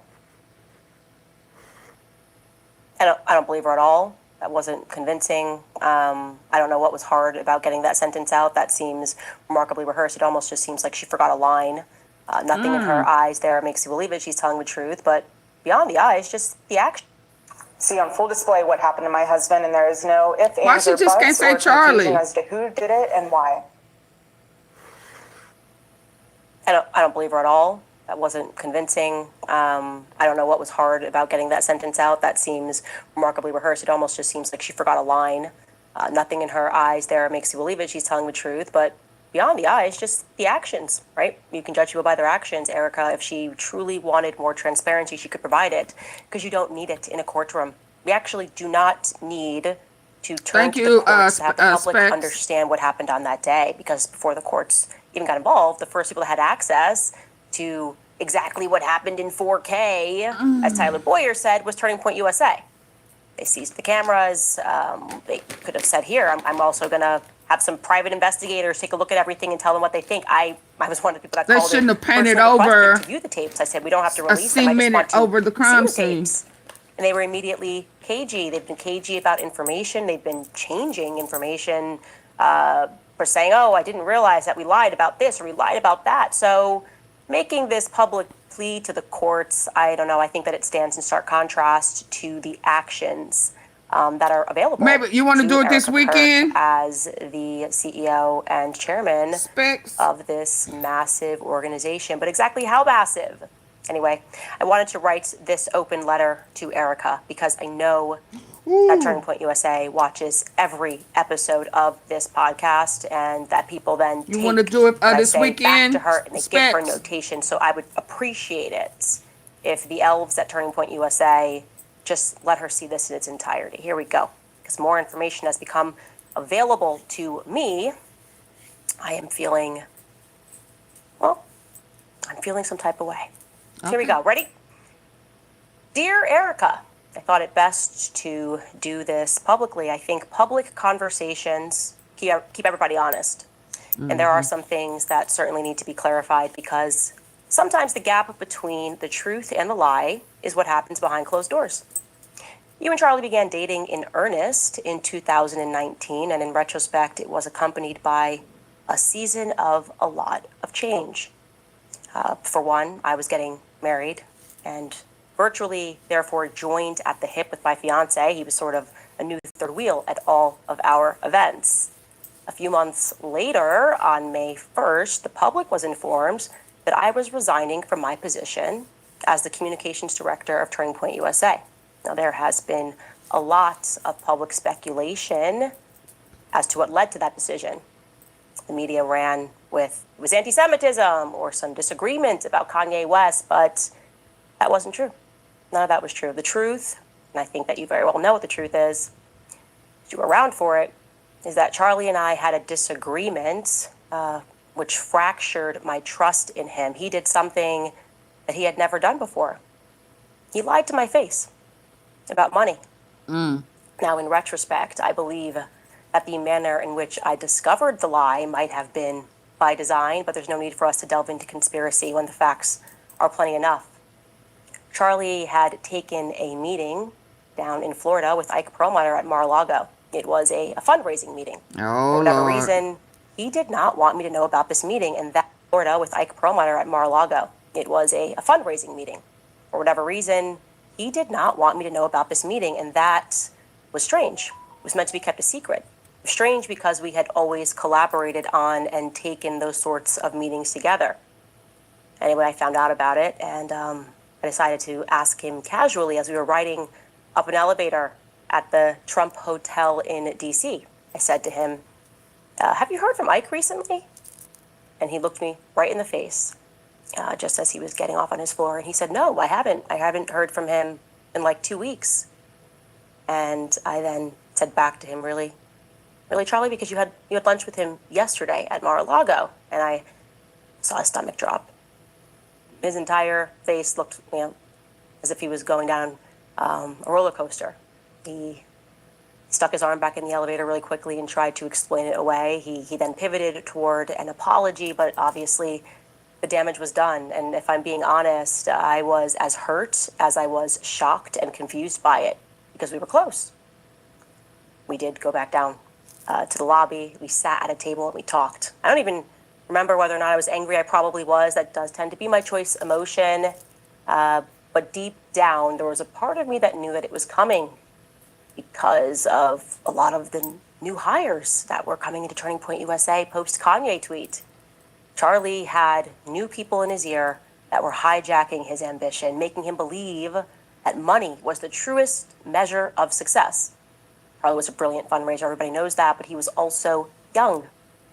I don't believe her at all. That wasn't convincing. I don't know what was hard about getting that sentence out. That seems remarkably rehearsed. It almost just seems like she forgot a line. Nothing in her eyes there makes you believe that she's telling the truth, but beyond the eyes, just the action. See on full display what happened to my husband, and there is no ifs, Why ands, she or just can't buts say or Charlie? confusion as to who did it and why. I don't believe her at all. That wasn't convincing. I don't know what was hard about getting that sentence out. That seems remarkably rehearsed. It almost just seems like she forgot a line. Nothing in her eyes there makes you believe that she's telling the truth, but beyond the eyes, just the actions, right? You can judge people by their actions. Erika, if she truly wanted more transparency, she could provide it, because you don't need it in a courtroom. We actually do not need to turn to the courts to have the public understand what happened on that day, because before the courts even got involved, the first people that had access to exactly what happened in 4K, as Tyler Boyer said, was Turning Point USA. They seized the cameras. They could have said, here, I'm also going to have some private investigators take a look at everything and tell them what they think. I was one of the people that They called shouldn't have painted personally over requested to view the tapes. I said, we don't have to release them. I just cemented want to over the crime see the scene. tapes. And they were immediately cagey. They've been cagey about information. They've been changing information for saying, oh, I didn't realize that we lied about this or we lied about that. So making this public plea to the courts, I don't know. I think that it stands in stark contrast to the actions that are available. Maybe you want to do it this Erika weekend? Kirk as the CEO and chairman Specs. of this massive organization. But exactly how massive? Anyway, I wanted to write this open letter to Erika because I know that Turning Point USA watches every episode of this podcast, and that people then You want to do it what I this say weekend? back to her, and they give her Specs. notation. So I would appreciate it if the elves at Turning Point USA just let her see this in its entirety. Here we go. Because more information has become available to me, I am feeling, well, I'm feeling some type of way. Okay. Here we go. Ready? Dear Erika, I thought it best to do this publicly. I think public conversations keep everybody honest. And there are some things that certainly need to be clarified, because sometimes the gap between the truth and the lie is what happens behind closed doors. You and Charlie began dating in earnest in 2019, and in retrospect, it was accompanied by a season of a lot of change. For one, I was getting married and virtually, therefore, joined at the hip with my fiance. He was sort of a new third wheel at all of our events. A few months later, on May 1st, the public was informed that I was resigning from my position as the communications director of Turning Point USA. Now, there has been a lot of public speculation as to what led to that decision. The media ran with it was anti-Semitism or some disagreement about Kanye West, but that wasn't true. None of that was true. The truth, and I think that you very well know what the truth is, if you were around for it, is that Charlie and I had a disagreement which fractured my trust in him. He did something that he had never done before. He lied to my face about money. Now, in retrospect, I believe that the manner in which I discovered the lie might have been by design, but there's no need for us to delve into conspiracy when the facts are plenty enough. Charlie had taken a meeting down in Florida with Ike Perlmutter at Mar-a-Lago. It was a fundraising meeting. Oh, For whatever Lord. reason, he did not want me to know about this meeting, and that Florida with Ike Perlmutter at Mar-a-Lago. It was a fundraising meeting. For whatever reason, he did not want me to know about this meeting, and that was strange. It was meant to be kept a secret. Strange because we had always collaborated on and taken those sorts of meetings together. Anyway, I found out about it, and I decided to ask him casually as we were riding up an elevator at the Trump Hotel in D.C. I said to him, have you heard from Ike recently? And he looked me right in the face, just as he was getting off on his floor. And he said, no, I haven't. I haven't heard from him in like 2 weeks. And I then said back to him, really, Charlie, because you had lunch with him yesterday at Mar-a-Lago. And I saw his stomach drop. His entire face looked, as if he was going down a roller coaster. He stuck his arm back in the elevator really quickly and tried to explain it away. He then pivoted toward an apology, but obviously the damage was done. And if I'm being honest, I was as hurt as I was shocked and confused by it because we were close. We did go back down to the lobby. We sat at a table and we talked. I don't even remember whether or not I was angry. I probably was. That does tend to be my choice emotion. But deep down, there was a part of me that knew that it was coming because of a lot of the new hires that were coming into Turning Point USA post-Kanye tweet. Charlie had new people in his ear that were hijacking his ambition, making him believe that money was the truest measure of success. Charlie was a brilliant fundraiser, everybody knows that, but he was also young.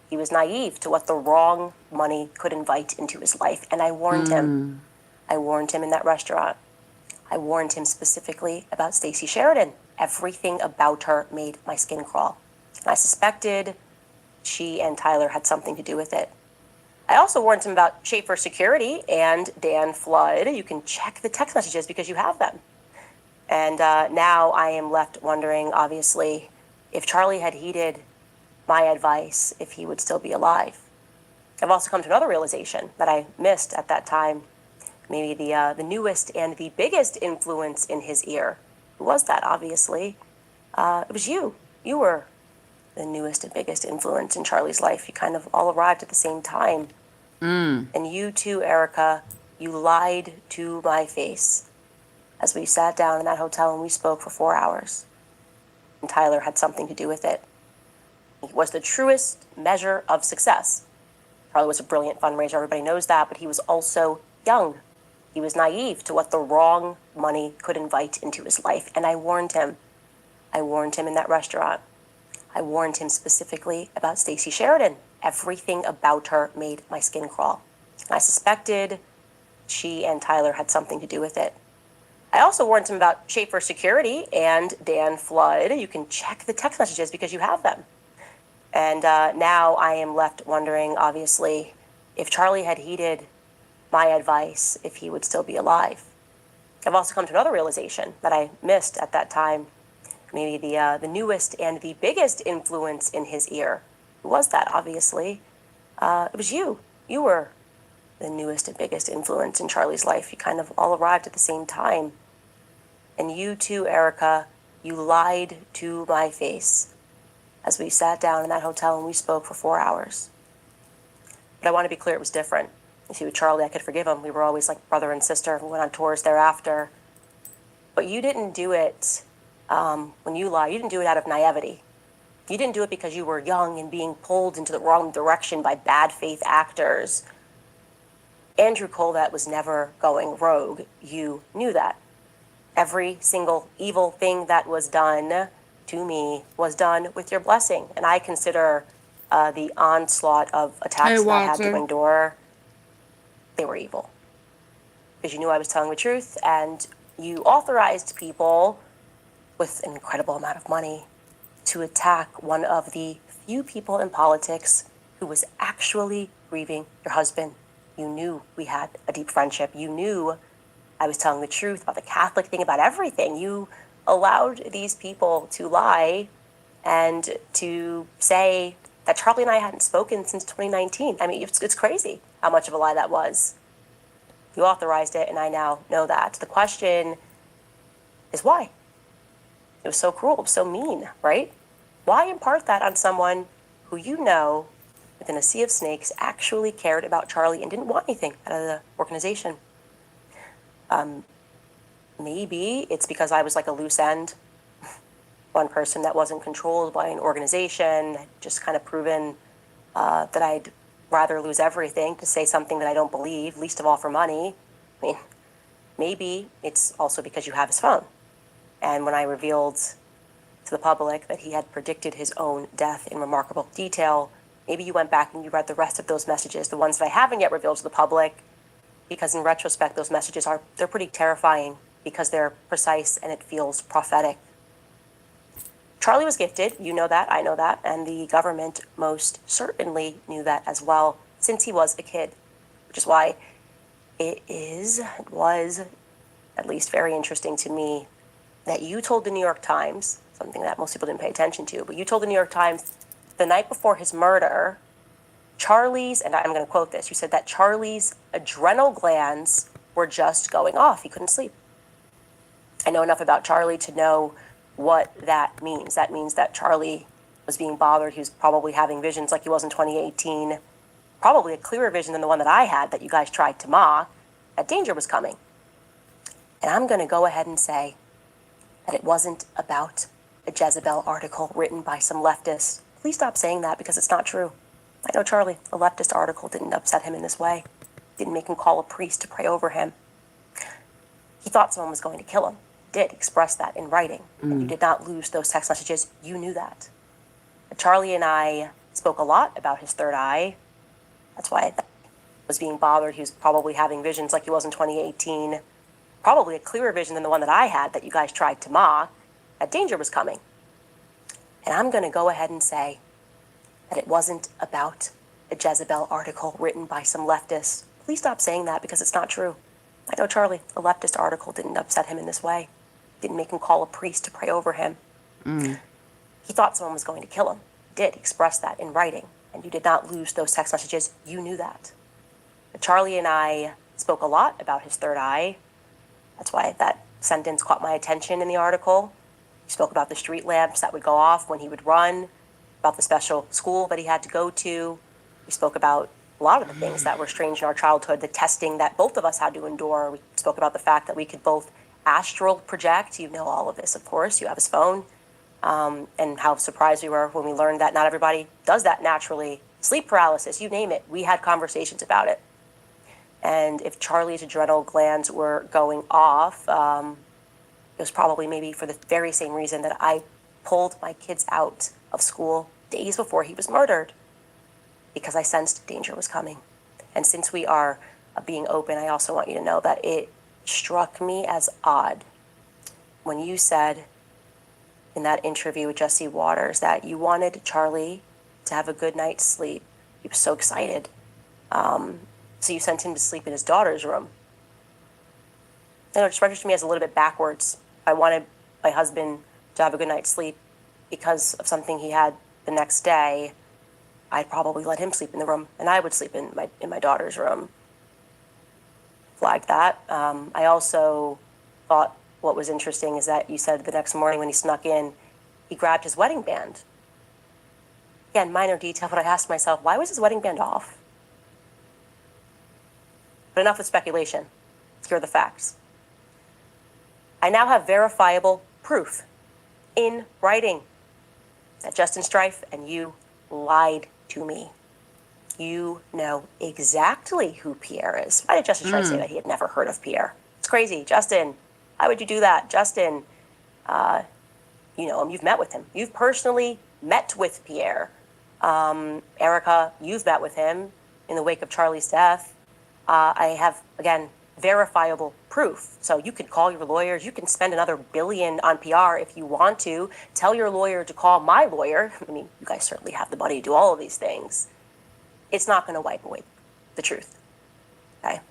He was naive to what the wrong money could invite into his life, and I warned him. I warned him in that restaurant. I warned him specifically about Stacey Sheridan. Everything about her made my skin crawl. And I suspected she and Tyler had something to do with it. I also warned him about Schaefer Security and Dan Flood. You can check the text messages because you have them. And now I am left wondering, obviously, if Charlie had heeded my advice, if he would still be alive. I've also come to another realization that I missed at that time. Maybe the newest and the biggest influence in his ear. Who was that, obviously? It was you. You were the newest and biggest influence in Charlie's life. You kind of all arrived at the same time. And you too, Erika, you lied to my face as we sat down in that hotel and we spoke for 4 hours. And Tyler had something to do with it. He was the truest measure of success. Charlie was a brilliant fundraiser, everybody knows that, but he was also young. He was naive to what the wrong money could invite into his life, and I warned him. I warned him in that restaurant. I warned him specifically about Stacey Sheridan. Everything about her made my skin crawl. And I suspected she and Tyler had something to do with it. I also warned him about Schaefer Security and Dan Flood. You can check the text messages because you have them. And now I am left wondering, obviously, if Charlie had heeded my advice, if he would still be alive. I've also come to another realization that I missed at that time. Maybe the newest and the biggest influence in his ear. Who was that, obviously? It was you. You were the newest and biggest influence in Charlie's life. You kind of all arrived at the same time. And you too, Erika, you lied to my face as we sat down in that hotel and we spoke for 4 hours. But I want to be clear, it was different. You see, with Charlie, I could forgive him. We were always like brother and sister. We went on tours thereafter. But you didn't do it, when you lied, you didn't do it out of naivety. You didn't do it because you were young and being pulled into the wrong direction by bad faith actors. Andrew Colvett was never going rogue. You knew that. Every single evil thing that was done to me was done with your blessing. And I consider the onslaught of attacks that I had to endure, they were evil. Because you knew I was telling the truth, and you authorized people with an incredible amount of money to attack one of the few people in politics who was actually grieving your husband. You knew we had a deep friendship. You knew I was telling the truth about the Catholic thing, about everything. You allowed these people to lie and to say that Charlie and I hadn't spoken since 2019. I mean, it's crazy how much of a lie that was. You authorized it, and I now know that. The question is why? It was so cruel, so mean, right? Why impart that on someone who you know, within a sea of snakes, actually cared about Charlie and didn't want anything out of the organization? Maybe it's because I was like a loose end. One person that wasn't controlled by an organization, just kind of proven that I'd rather lose everything to say something that I don't believe, least of all for money. I mean, maybe it's also because you have his phone. And when I revealed to the public that he had predicted his own death in remarkable detail, maybe you went back and you read the rest of those messages, the ones that I haven't yet revealed to the public, because in retrospect, those messages they're pretty terrifying because they're precise and it feels prophetic. Charlie was gifted, you know that, I know that, and the government most certainly knew that as well since he was a kid, which is why it was at least very interesting to me that you told the New York Times something that most people didn't pay attention to. But you told the New York Times the night before his murder, Charlie's, and I'm going to quote this, you said that Charlie's adrenal glands were just going off. He couldn't sleep. I know enough about Charlie to know what that means. That means that Charlie was being bothered. He was probably having visions like he was in 2018, probably a clearer vision than the one that I had that you guys tried to mock, that danger was coming. And I'm going to go ahead and say that it wasn't about a Jezebel article written by some leftist. Please stop saying that because it's not true. I know Charlie, a leftist article didn't upset him in this way. Didn't make him call a priest to pray over him. He thought someone was going to kill him. Did express that in writing. And you did not lose those text messages. You knew that. Charlie and I spoke a lot about his third eye. That's why I was being bothered. He was probably having visions like he was in 2018, probably a clearer vision than the one that I had that you guys tried to mock, that danger was coming. And I'm going to go ahead and say that it wasn't about a Jezebel article written by some leftists. Please stop saying that because it's not true. I know Charlie, a leftist article didn't upset him in this way. Didn't make him call a priest to pray over him. He thought someone was going to kill him. Did express that in writing. And you did not lose those text messages. You knew that. Charlie and I spoke a lot about his third eye. That's why that sentence caught my attention in the article. He spoke about the street lamps that would go off when he would run, about the special school that he had to go to. We spoke about a lot of the things that were strange in our childhood, the testing that both of us had to endure. We spoke about the fact that we could both astral project. You know all of this, of course. You have his phone. And how surprised we were when we learned that not everybody does that naturally. Sleep paralysis, you name it. We had conversations about it. And if Charlie's adrenal glands were going off, it was probably maybe for the very same reason that I pulled my kids out of school days before he was murdered, because I sensed danger was coming. And since we are being open, I also want you to know that it struck me as odd when you said in that interview with Jesse Waters that you wanted Charlie to have a good night's sleep. He was so excited. So you sent him to sleep in his daughter's room. And it just registered to me as a little bit backwards. I wanted my husband to have a good night's sleep because of something he had the next day. I'd probably let him sleep in the room, and I would sleep in my daughter's room. Flagged that. I also thought what was interesting is that you said the next morning when he snuck in, he grabbed his wedding band. Again, minor detail, but I asked myself, why was his wedding band off? But enough with speculation. Here are the facts. I now have verifiable proof in writing that Justin Strife and you lied to me. You know exactly who Pierre is. Why did Justin Strife say that he had never heard of Pierre? It's crazy. Justin, why would you do that? Justin, you know him. You've met with him. You've personally met with Pierre. Erika, you've met with him in the wake of Charlie's death. I have, again, verifiable proof. So you could call your lawyers. You can spend another $1 billion on PR if you want to. Tell your lawyer to call my lawyer. I mean, you guys certainly have the money to do all of these things. It's not going to wipe away the truth. Okay?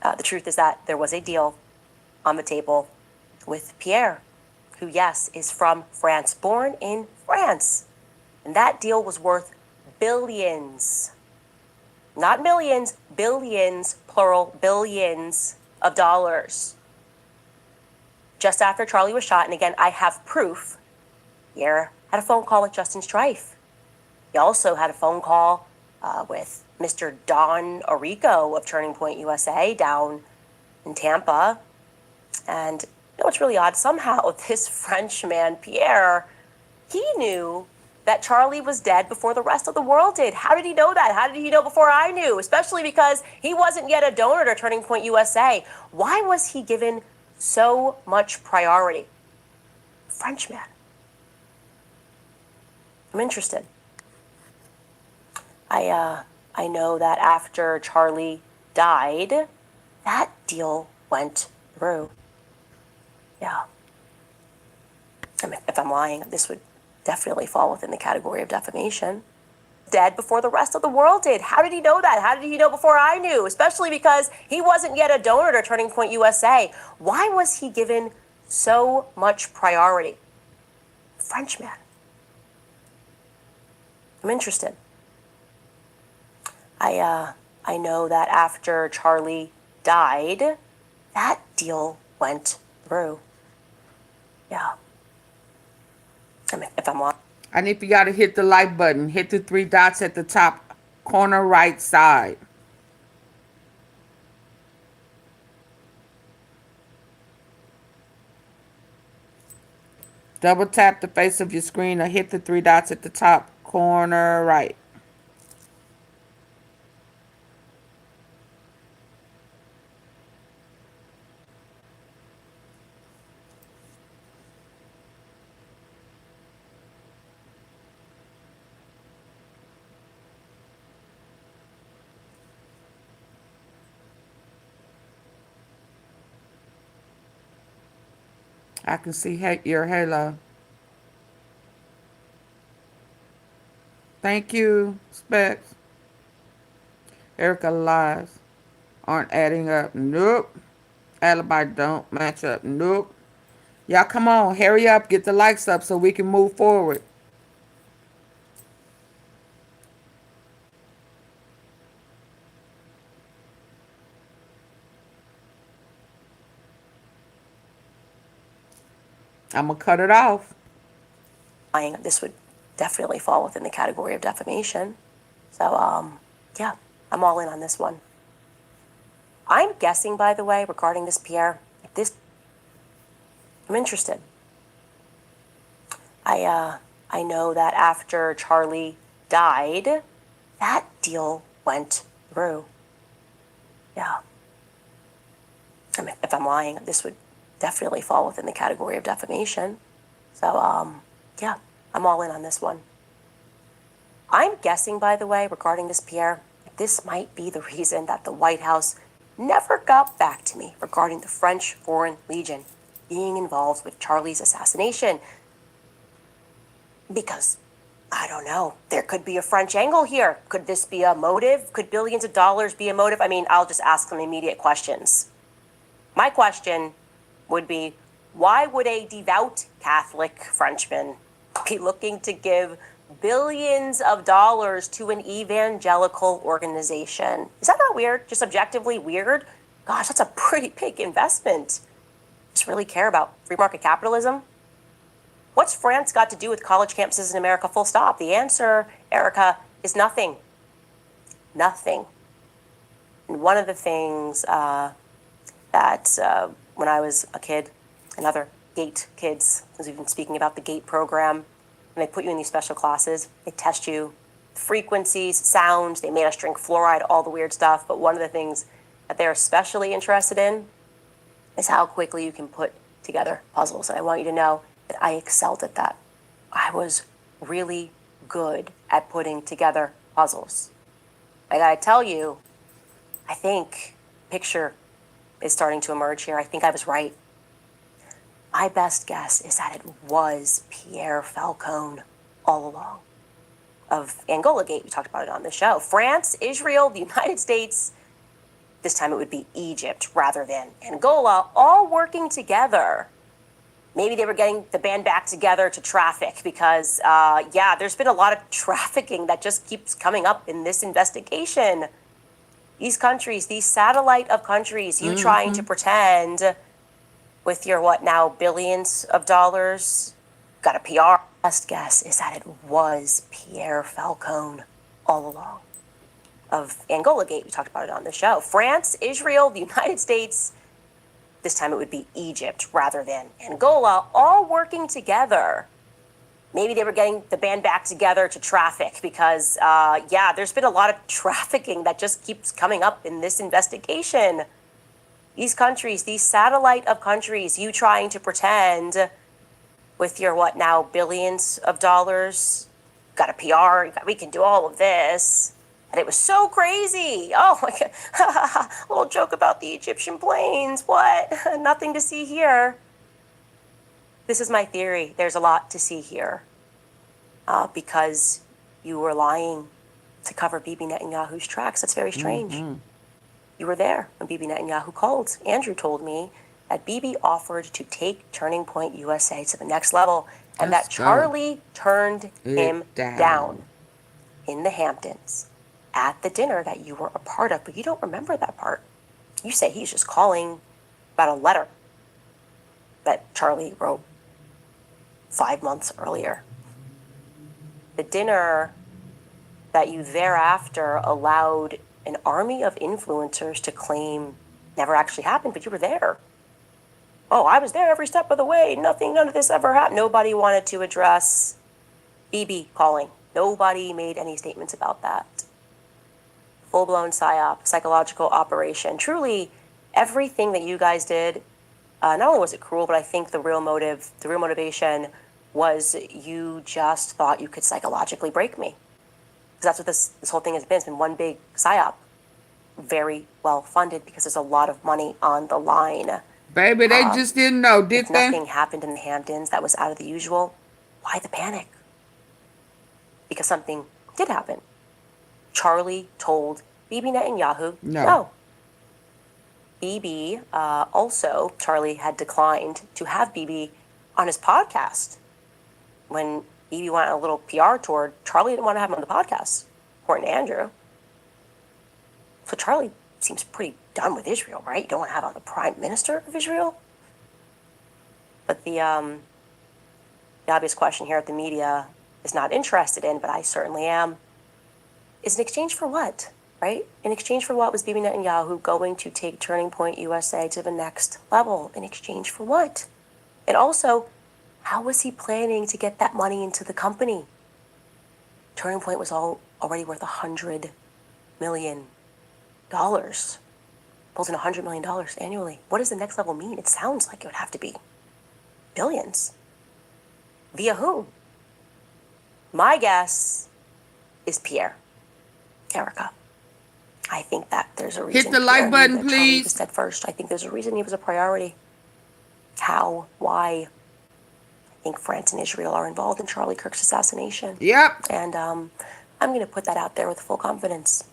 The truth is that there was a deal on the table with Pierre, who, yes, is from France, born in France. And that deal was worth billions. Not millions, billions, plural, billions of dollars. Just after Charlie was shot, and again, I have proof, Pierre had a phone call with Justin Strife. He also had a phone call with Mr. Don Erika of Turning Point USA down in Tampa. And you know what's really odd? Somehow this Frenchman, Pierre, he knew that Charlie was dead before the rest of the world did. How did he know that? How did he know before I knew? Especially because he wasn't yet a donor to Turning Point USA. Why was he given so much priority? Frenchman. I'm interested. I know that after Charlie died, that deal went through. Yeah. I mean, if I'm lying, this would definitely fall within the category of defamation. Dead before the rest of the world did. How did he know that? How did he know before I knew? Especially because he wasn't yet a donor to Turning Point USA. Why was he given so much priority? Frenchman. I'm interested. I know that after Charlie died, that deal went through. Yeah. I mean, if I'm wrong. And if you got to hit the like button, hit the 3 dots at the top corner right side. Double tap the face of your screen or hit the 3 dots at the top corner right. I can see your halo. Thank you, Specs. Erika lies aren't adding up. Nope. Alibi don't match up. Nope. Y'all come on. Hurry up. Get the likes up so we can move forward. I'm going to cut it off. This would definitely fall within the category of defamation. So, yeah, I'm all in on this one. I'm guessing, by the way, regarding this, Pierre, I'm interested. I know that after Charlie died, that deal went through. Yeah. I mean, if I'm lying, this would definitely fall within the category of defamation. So, yeah, I'm all in on this one. I'm guessing, by the way, regarding this, Pierre, this might be the reason that the White House never got back to me regarding the French Foreign Legion being involved with Charlie's assassination. Because, I don't know, there could be a French angle here. Could this be a motive? Could billions of dollars be a motive? I mean, I'll just ask some immediate questions. My question would be, why would a devout Catholic Frenchman be looking to give billions of dollars to an evangelical organization? Is that not weird? Just objectively weird? Gosh, that's a pretty big investment. Just really care about free market capitalism? What's France got to do with college campuses in America, full stop? The answer, Erika, is nothing. Nothing. And one of the things that when I was a kid, and other GATE kids, because we've been speaking about the GATE program, and they put you in these special classes, they test you, frequencies, sounds, they made us drink fluoride, all the weird stuff, but one of the things that they're especially interested in is how quickly you can put together puzzles. And I want you to know that I excelled at that. I was really good at putting together puzzles. I gotta tell you, I think picture is starting to emerge here. I think I was right. My best guess is that it was Pierre Falcone all along of Angola Gate. We talked about it on the show. France, Israel, the United States, this time it would be Egypt rather than Angola, all working together. Maybe they were getting the band back together to traffic because, yeah, there's been a lot of trafficking that just keeps coming up in this investigation. These countries, these satellite of countries, you trying to pretend with your, what now, billions of dollars, got a PR. Best guess is that it was Pierre Falcone all along of Angola Gate. We talked about it on the show. France, Israel, the United States, this time it would be Egypt rather than Angola, all working together. Maybe they were getting the band back together to traffic because, yeah, there's been a lot of trafficking that just keeps coming up in this investigation. These countries, these satellite of countries, you trying to pretend with your, what now, billions of dollars, got a PR, we can do all of this. And it was so crazy. Oh my God, a little joke about the Egyptian planes. What? Nothing to see here. This is my theory. There's a lot to see here because you were lying to cover Bibi Netanyahu's tracks. That's very strange. You were there when Bibi Netanyahu called. Andrew told me that BB offered to take Turning Point USA to the next level, and Let's that go. Charlie turned him down. down in the Hamptons at the dinner that you were a part of, but you don't remember that part. You say he's just calling about a letter that Charlie wrote 5 months earlier. The dinner that you thereafter allowed an army of influencers to claim never actually happened, but you were there. Oh, I was there every step of the way. None of this ever happened. Nobody wanted to address BB calling. Nobody made any statements about that. Full-blown psyop, psychological operation. Truly, everything that you guys did, not only was it cruel, but I think the real motivation was you just thought you could psychologically break me. Because that's what this whole thing has been. It's been one big psyop. Very well funded because there's a lot of money on the line. Baby, they just didn't know, did they? Nothing happened in the Hamptons that was out of the usual. Why the panic? Because something did happen. Charlie told Bibi Netanyahu no. Bibi, also, Charlie had declined to have Bibi on his podcast. When Bibi went on a little PR tour, Charlie didn't want to have him on the podcast, according to Andrew. So Charlie seems pretty done with Israel, right? You don't want to have on the prime minister of Israel? But the obvious question here at the media is not interested in, but I certainly am, is in exchange for what, right? In exchange for what was Bibi Netanyahu going to take Turning Point USA to the next level? In exchange for what? And also, how was he planning to get that money into the company? Turning Point was already worth $100 million. Pulls in $100 million annually. What does the next level mean? It sounds like it would have to be billions. Via whom? My guess is Pierre. Erika. I think that there's a reason. Hit the like button, Charlie please. was dead first. I think there's a reason he was a priority. How? Why? I think France and Israel are involved in Charlie Kirk's assassination. Yep. And I'm going to put that out there with full confidence.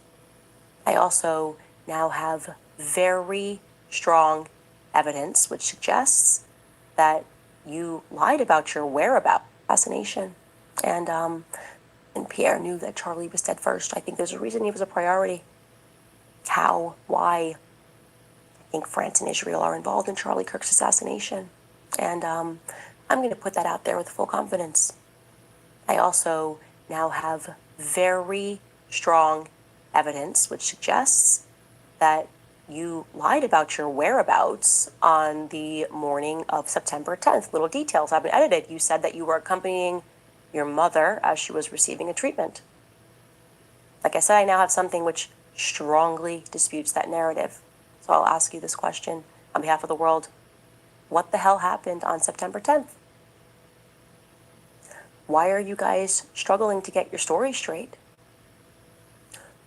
I also now have very strong evidence which suggests that you lied about your whereabouts assassination. And Pierre knew that Charlie was dead first. I think there's a reason he was a priority. How? Why? I think France and Israel are involved in Charlie Kirk's assassination. And I'm going to put that out there with full confidence. I also now have very strong evidence which suggests that you lied about your whereabouts on the morning of September 10th. Little details have been edited. You said that you were accompanying your mother as she was receiving a treatment. Like I said, I now have something which strongly disputes that narrative. So I'll ask you this question on behalf of the world. What the hell happened on September 10th? Why are you guys struggling to get your story straight?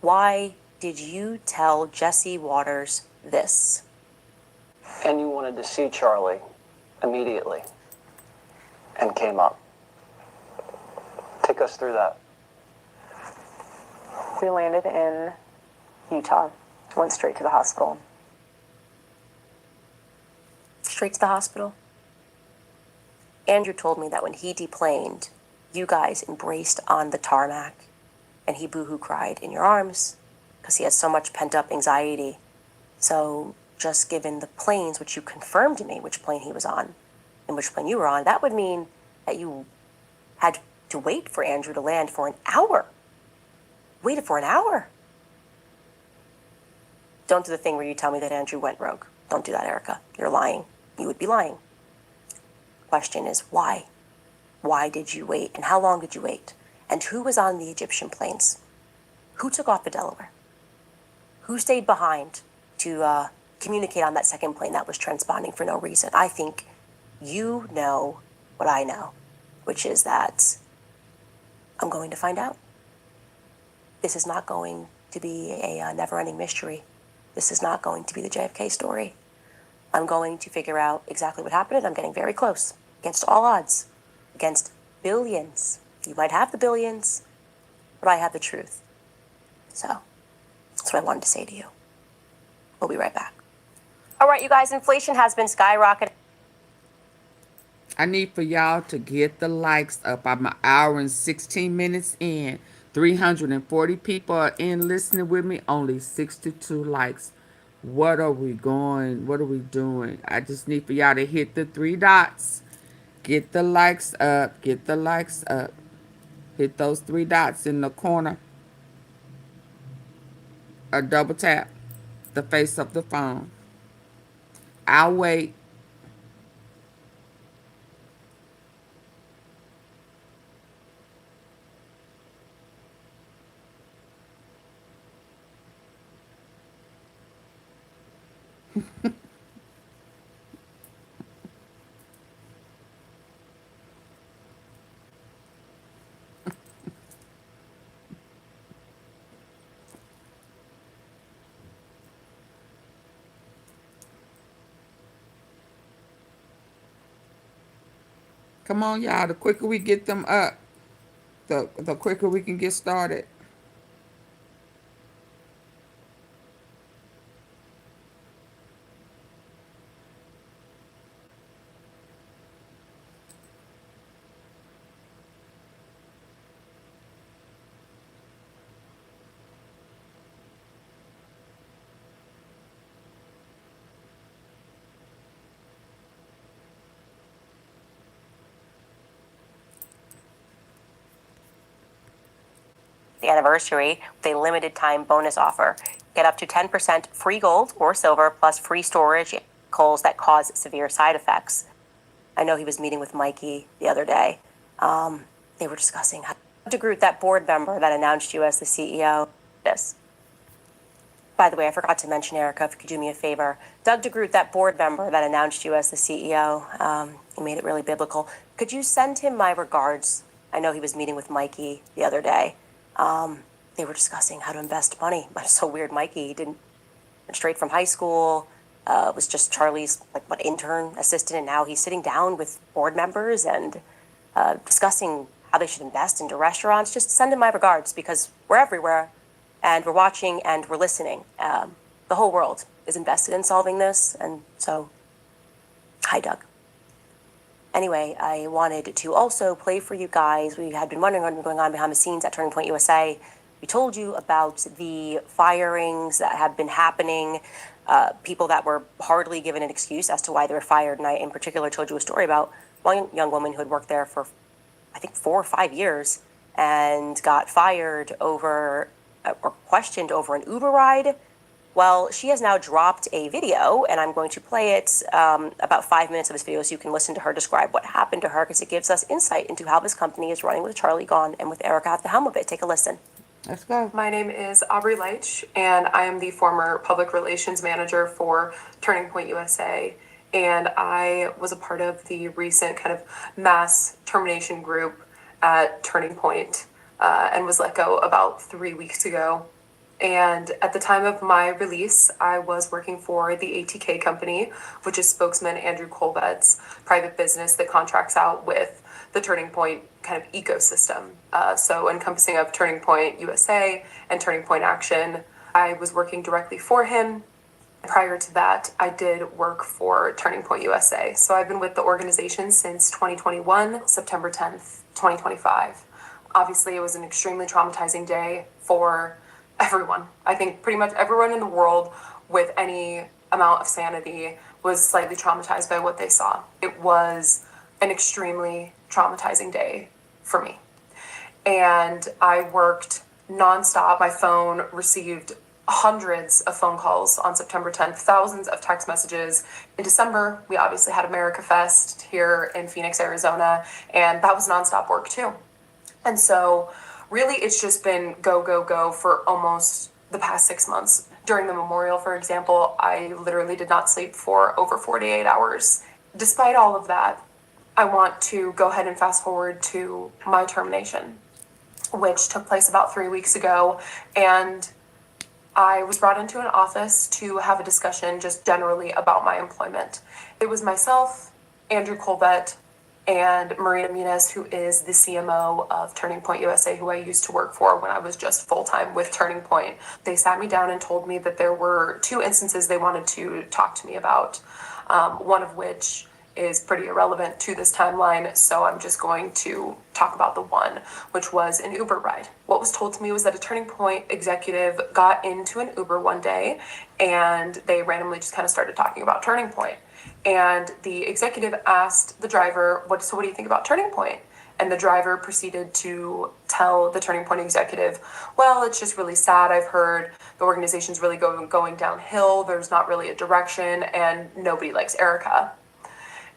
Why did you tell Jesse Waters this? And you wanted to see Charlie immediately and came up. Take us through that. We landed in Utah, went straight to the hospital. Straight to the hospital? Andrew told me that when he deplaned, you guys embraced on the tarmac, and he boohoo cried in your arms because he had so much pent-up anxiety. So just given the planes, which you confirmed to me which plane he was on and which plane you were on, that would mean that you had to wait for Andrew to land for an hour. Waited for an hour. Don't do the thing where you tell me that Andrew went rogue. Don't do that, Erika. You're lying. You would be lying. Question is, why? Why did you wait? And how long did you wait? And who was on the Egyptian planes? Who took off the Delaware? Who stayed behind to communicate on that second plane that was transponding for no reason? I think you know what I know, which is that I'm going to find out. This is not going to be a never-ending mystery. This is not going to be the JFK story. I'm going to figure out exactly what happened, and I'm getting very close, against all odds, against billions. You might have the billions, but I have the truth. So, that's what I wanted to say to you. We'll be right back. All right, you guys, inflation has been skyrocketing. I need for y'all to get the likes up. I'm an hour and 16 minutes in. 340 people are in listening with me. Only 62 likes. What are we doing? I just need for y'all to hit the three dots. Get the likes up. Get the likes up. Hit those three dots in the corner. Or double tap the face of the phone. I'll wait. Come on, y'all. The quicker we get them up, the quicker we can get started. The anniversary with a limited time bonus offer. Get up to 10% free gold or silver plus free storage coals that cause severe side effects. I know he was meeting with Mikey the other day. They were discussing how to recruit that board member that announced you as the CEO. This. By the way, I forgot to mention, Erika, if you could do me a favor. Doug DeGroot, that board member that announced you as the CEO, he made it really biblical. Could you send him my regards? I know he was meeting with Mikey the other day. They were discussing how to invest money. It's so weird. Mikey went straight from high school, was just Charlie's intern assistant, and now he's sitting down with board members and discussing how they should invest into restaurants. Just send him my regards, because we're everywhere, and we're watching and we're listening. The whole world is invested in solving this, and so, hi, Doug. Anyway, I wanted to also play for you guys. We had been wondering what was going on behind the scenes at Turning Point USA. We told you about the firings that have been happening, people that were hardly given an excuse as to why they were fired. And I, in particular, told you a story about one young woman who had worked there for, I think, 4 or 5 years and got fired over, or questioned over an Uber ride. Well, she has now dropped a video, and I'm going to play it, about 5 minutes of this video, so you can listen to her describe what happened to her, because it gives us insight into how this company is running with Charlie gone and with Erika at the helm of it. Take a listen. Let's go. My name is Aubrey Leitch, and I am the former public relations manager for Turning Point USA. And I was a part of the recent kind of mass termination group at Turning Point, and was let go about 3 weeks ago. And at the time of my release, I was working for the ATK company, which is spokesman Andrew Colbett's private business that contracts out with the Turning Point kind of ecosystem. So encompassing of Turning Point USA and Turning Point Action. I was working directly for him. Prior to that, I did work for Turning Point USA. So I've been with the organization since 2021, September 10th, 2025. Obviously, it was an extremely traumatizing day for everyone. I think pretty much everyone in the world with any amount of sanity was slightly traumatized by what they saw. It was an extremely traumatizing day for me. And I worked nonstop. My phone received hundreds of phone calls on September 10th, thousands of text messages. In December, we obviously had America Fest here in Phoenix, Arizona, and that was nonstop work too. And so really, it's just been go, go, go for almost the past 6 months. During the memorial, for example, I literally did not sleep for over 48 hours. Despite all of that, I want to go ahead and fast forward to my termination, which took place about 3 weeks ago. And I was brought into an office to have a discussion just generally about my employment. It was myself, Andrew Colbett, and Marina Muniz, who is the CMO of Turning Point USA, who I used to work for when I was just full-time with Turning Point. They sat me down and told me that there were 2 instances they wanted to talk to me about, one of which is pretty irrelevant to this timeline, so I'm just going to talk about the one, which was an Uber ride. What was told to me was that a Turning Point executive got into an Uber one day, and they randomly just kind of started talking about Turning Point. And the executive asked the driver, what do you think about Turning Point? And the driver proceeded to tell the Turning Point executive, well, it's just really sad. I've heard the organization's really going downhill. There's not really a direction, and nobody likes Erika.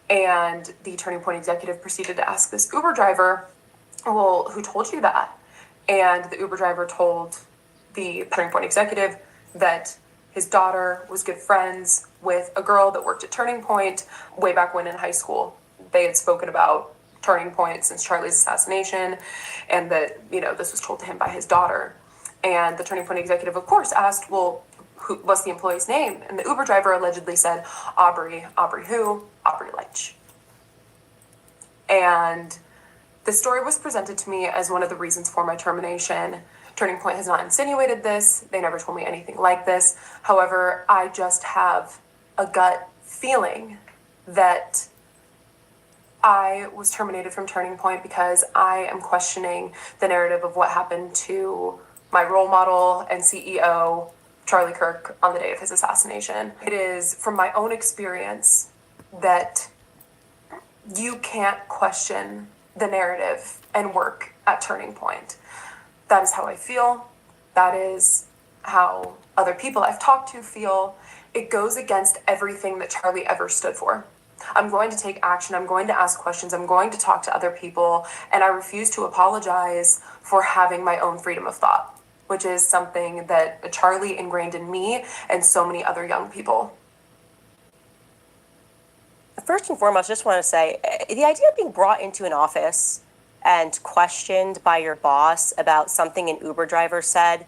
And the Turning Point executive proceeded to ask this Uber driver, well, who told you that? And the Uber driver told the Turning Point executive that his daughter was good friends with a girl that worked at Turning Point way back when in high school. They had spoken about Turning Point since Charlie's assassination, and that, this was told to him by his daughter. And the Turning Point executive, of course, asked, well, what's the employee's name? And the Uber driver allegedly said, Aubrey. Aubrey who? Aubrey Leitch. And the story was presented to me as one of the reasons for my termination. Turning Point has not insinuated this. They never told me anything like this. However, I just have a gut feeling that I was terminated from Turning Point because I am questioning the narrative of what happened to my role model and CEO, Charlie Kirk, on the day of his assassination. It is from my own experience that you can't question the narrative and work at Turning Point. That is how I feel. That is how other people I've talked to feel. It goes against everything that Charlie ever stood for. I'm going to take action. I'm going to ask questions. I'm going to talk to other people. And I refuse to apologize for having my own freedom of thought, which is something that Charlie ingrained in me and so many other young people. First and foremost, I just want to say, the idea of being brought into an office and questioned by your boss about something an Uber driver said,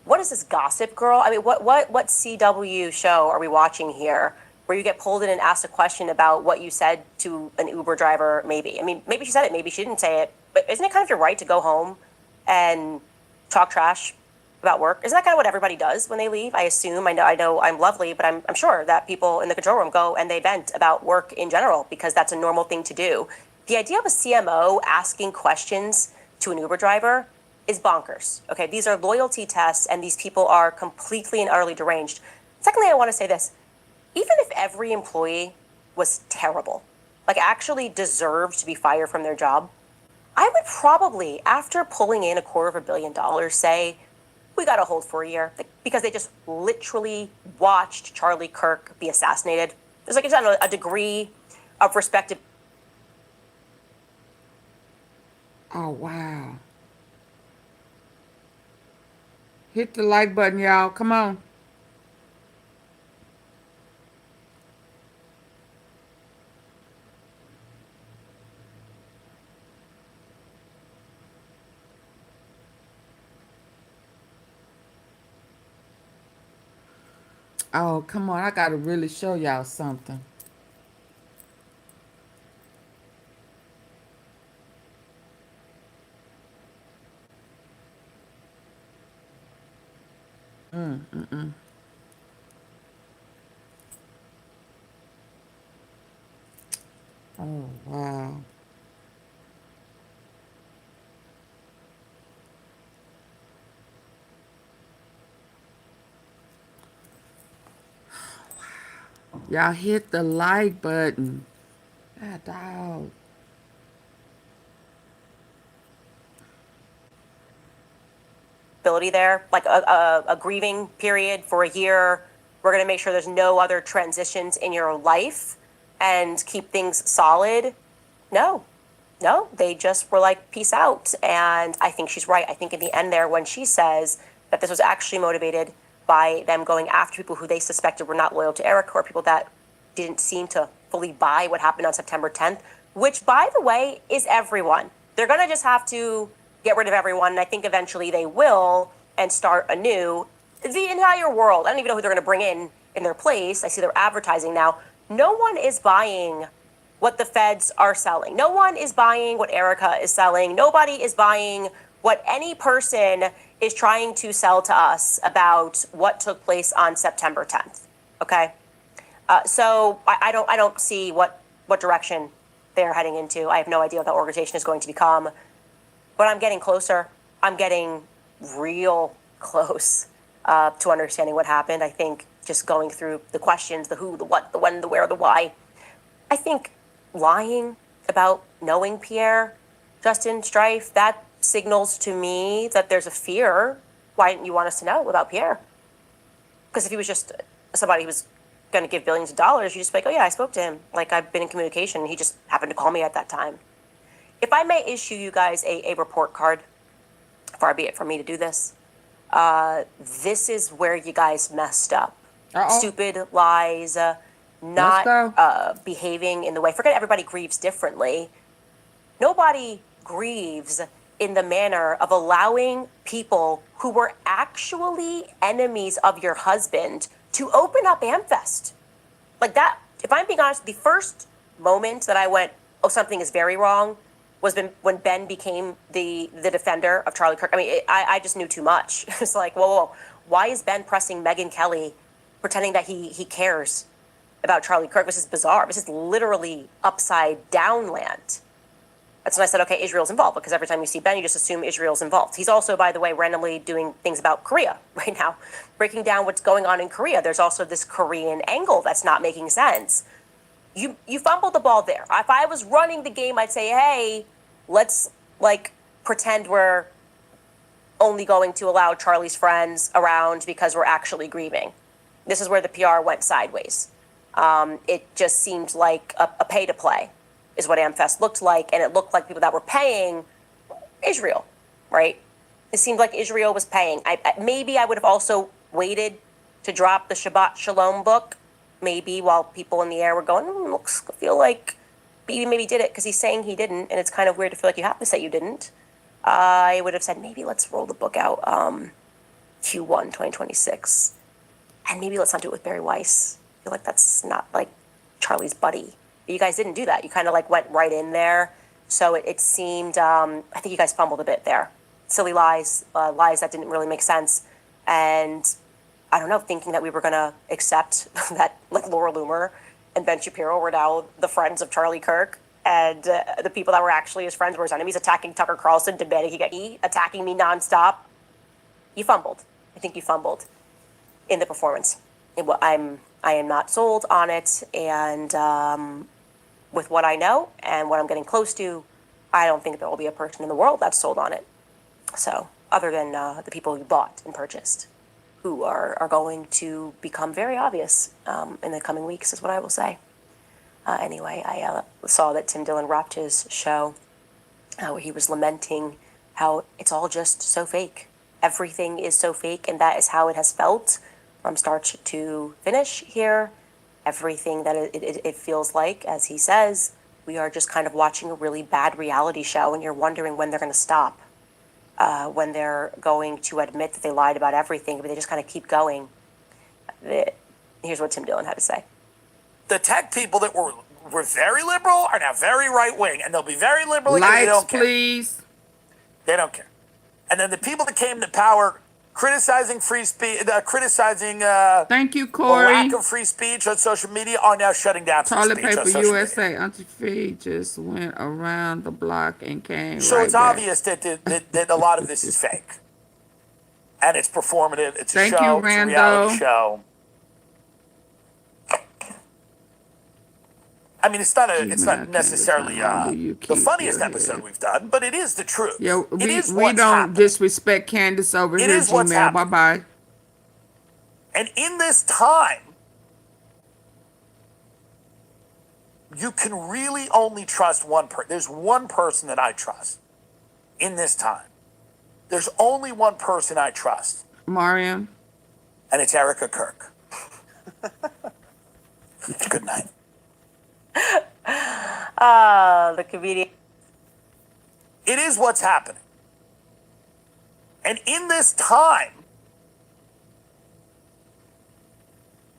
what is this, Gossip Girl? I mean, what CW show are we watching here where you get pulled in and asked a question about what you said to an Uber driver? Maybe. I mean, maybe she said it, maybe she didn't say it, but isn't it kind of your right to go home and talk trash about work? Isn't that kind of what everybody does when they leave? I assume. I know I'm lovely, but I'm sure that people in the control room go and they vent about work in general because that's a normal thing to do. The idea of a CMO asking questions to an Uber driver is bonkers. Okay, these are loyalty tests, and these people are completely and utterly deranged. Secondly, I want to say this. Even if every employee was terrible, like actually deserved to be fired from their job, I would probably, after pulling in $250 million, say, we got to hold for a year, because they just literally watched Charlie Kirk be assassinated. There's like a degree of respectability. Oh, wow. Hit the like button, y'all. Come on. Oh, come on. I got to really show y'all something. Oh, wow. Y'all hit the like button. Ah, dog. There, like a grieving period for a year. We're going to make sure there's no other transitions in your life and keep things solid. No, they just were like, peace out. And I think she's right. I think in the end there, when she says that this was actually motivated by them going after people who they suspected were not loyal to Erika, or people that didn't seem to fully buy what happened on September 10th, which, by the way, is everyone. They're going to just have to get rid of everyone, and I think eventually they will, and start anew. The entire world, I don't even know who they're going to bring in their place. I see they're advertising now. No one is buying what the feds are selling. No one is buying what Erika is selling. Nobody is buying what any person is trying to sell to us about what took place on September 10th. Okay, so I don't see what direction they're heading into. I have no idea what that organization is going to become, but I'm getting closer. I'm getting real close to understanding what happened. I think just going through the questions, the who, the what, the when, the where, the why. I think lying about knowing Pierre, Justin, Strife, that signals to me that there's a fear. Why didn't you want us to know about Pierre? Because if he was just somebody who was going to give billions of dollars, you just be like, oh yeah, I spoke to him. Like, I've been in communication. He just happened to call me at that time. If I may issue you guys a report card, far be it from me to do this, this is where you guys messed up. Stupid lies, not behaving in the way. Forget everybody grieves differently. Nobody grieves in the manner of allowing people who were actually enemies of your husband to open up AmFest. Like that, if I'm being honest, the first moment that I went, oh, something is very wrong, was when Ben became the defender of Charlie Kirk. I mean, I just knew too much. It's like, whoa, why is Ben pressing Megyn Kelly, pretending that he cares about Charlie Kirk? This is bizarre. This is literally upside down land. That's when I said, okay, Israel's involved, because every time you see Ben, you just assume Israel's involved. He's also, by the way, randomly doing things about Korea right now, breaking down what's going on in Korea. There's also this Korean angle that's not making sense. You fumbled the ball there. If I was running the game, I'd say, hey, let's pretend we're only going to allow Charlie's friends around because we're actually grieving. This is where the PR went sideways. It just seemed like a pay to play is what AmFest looked like, and it looked like people that were paying Israel, right? It seemed like Israel was paying. Maybe I would have also waited to drop the Shabbat Shalom book, maybe while people in the air were going, I feel like Bibi maybe did it because he's saying he didn't, and it's kind of weird to feel like you have to say you didn't. I would have said, maybe let's roll the book out Q1 2026, and maybe let's not do it with Barry Weiss. I feel like that's not like Charlie's buddy. But you guys didn't do that. You kind of went right in there. So it seemed, I think you guys fumbled a bit there. Silly lies, lies that didn't really make sense. And I don't know, thinking that we were going to accept that Laura Loomer and Ben Shapiro were now the friends of Charlie Kirk, and the people that were actually his friends were his enemies, attacking Tucker Carlson, demanding he get attacking me nonstop. You fumbled. I think you fumbled in the performance. I am not sold on it, and with what I know and what I'm getting close to, I don't think there will be a person in the world that's sold on it. So, other than the people who bought and purchased, who are going to become very obvious in the coming weeks, is what I will say. Anyway, I saw that Tim Dillon wrapped his show where he was lamenting how it's all just so fake. Everything is so fake, and that is how it has felt from start to finish here. Everything that it feels like, as he says, we are just kind of watching a really bad reality show, and you're wondering when they're going to stop, when they're going to admit that they lied about everything, but they just kind of keep going. Here's what Tim Dillon had to say. The tech people that were very liberal are now very right-wing, and they'll be very liberal again. They don't care. Please. They don't care. And then the people that came to power criticizing free speech, criticizing thank you, Corey. lack of free speech on social media are now shutting down free Toilet speech on Paper social USA, media. Auntie Fee just went around the block and came So right it's back. obvious that a lot of this is fake. And it's performative. It's a Thank show. you, It's a Rando. reality show. I mean, it's not necessarily the funniest episode we've done, but it is the truth. Yeah, it is we what's don't happening. disrespect Candace over It here, is what's Gmail. happening. Bye-bye. And in this time, you can really only trust one person. There's one person that I trust in this time. There's only one person I trust. Mariam. And it's Erika Kirk. Good night. The comedian. It is what's happening. And in this time,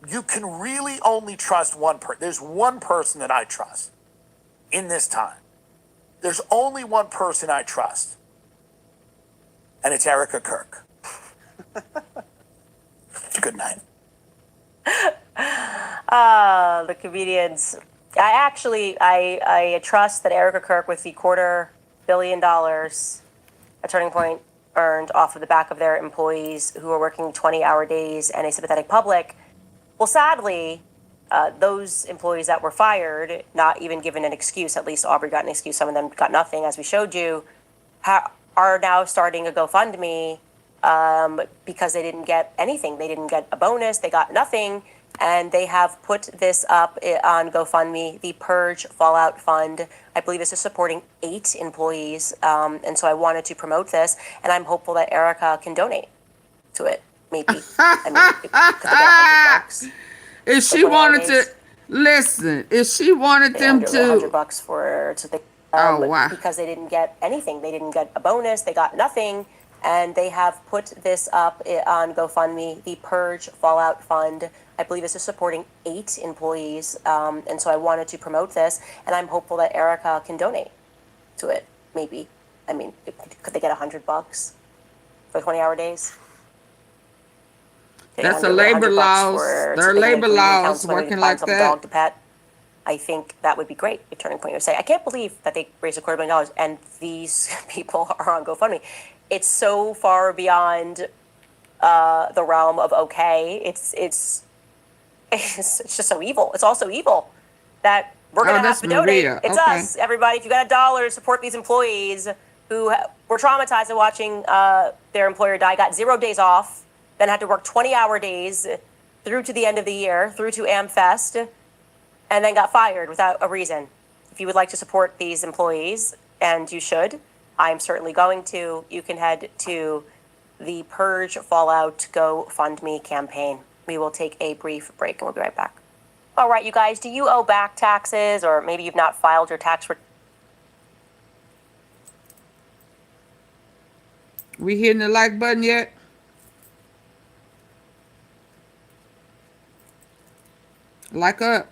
you can really only trust one person. There's one person that I trust in this time. There's only one person I trust, and it's Erika Kirk. Good night. The comedians. I trust that Erika Kirk, with the $250 million a Turning Point earned off of the back of their employees who are working 20-hour days and a sympathetic public, well, sadly, those employees that were fired, not even given an excuse, at least Aubrey got an excuse, some of them got nothing, as we showed you, are now starting a GoFundMe because they didn't get anything. They didn't get a bonus, they got nothing, and they have put this up on GoFundMe, the Purge Fallout Fund. I believe this is supporting 8 employees, and so I wanted to promote this, and I'm hopeful that Erika can donate to it, maybe. I mean, could they get $100? If she wanted to, listen, if she wanted them to, $100 for to think, oh wow, because they didn't get anything, they didn't get a bonus, they got nothing, and they have put this up on GoFundMe, the Purge Fallout Fund. I believe this is supporting 8 employees, and so I wanted to promote this, and I'm hopeful that Erika can donate to it, maybe. I mean, could they get $100 for 20-hour days? That's a labor laws. Their labor laws working like that. Dog to pet. I think that would be great if Turning Point USA. I can't believe that they raised $250 million and these people are on GoFundMe. It's so far beyond the realm of okay. It's just so evil. It's all so evil that we're gonna have to donate. It's us, everybody. If you got $1 to support these employees who were traumatized in watching their employer die, got 0 days off, then had to work 20-hour days through to the end of the year, through to AmFest, and then got fired without a reason. If you would like to support these employees, and you should, I'm certainly going to, you can head to the Purge Fallout GoFundMe campaign. We will take a brief break and we'll be right back. All right, you guys, do you owe back taxes, or maybe you've not filed your tax return? We hitting the like button yet? Like up.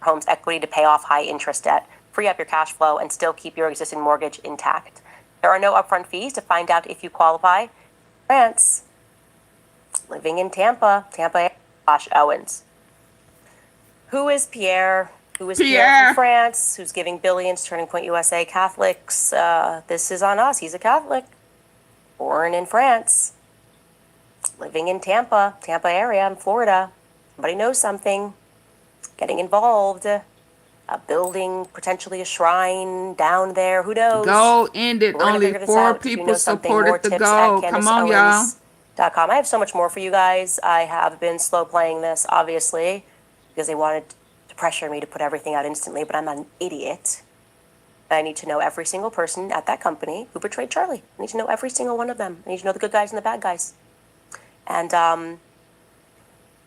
Home's equity to pay off high interest debt, free up your cash flow, and still keep your existing mortgage intact. There are no upfront fees to find out if you qualify. France, living in Tampa, Josh Owens. Who is Pierre? Who is Pierre from France? Who's giving billions, Turning Point USA Catholics? This is on us. He's a Catholic, born in France, living in Tampa area in Florida. Somebody knows something. Getting involved, building potentially a shrine down there. Who knows? Goal ended. Only 4 people supported the goal. Come on, y'all. I have so much more for you guys. I have been slow playing this, obviously, because they wanted to pressure me to put everything out instantly, but I'm not an idiot. I need to know every single person at that company who betrayed Charlie. I need to know every single one of them. I need to know the good guys and the bad guys. And,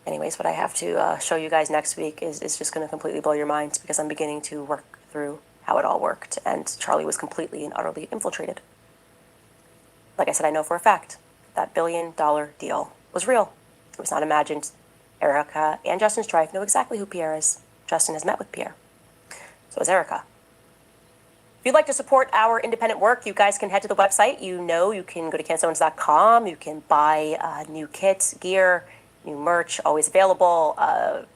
anyways, what I have to show you guys next week is just going to completely blow your minds, because I'm beginning to work through how it all worked, and Charlie was completely and utterly infiltrated. Like I said, I know for a fact that $1 billion deal was real. It was not imagined. Erika and Justin Strife know exactly who Pierre is. Justin has met with Pierre. So is Erika. If you'd like to support our independent work, you guys can head to the website. You can go to CandaceOwens.com. You can buy new kits, gear, new merch, always available.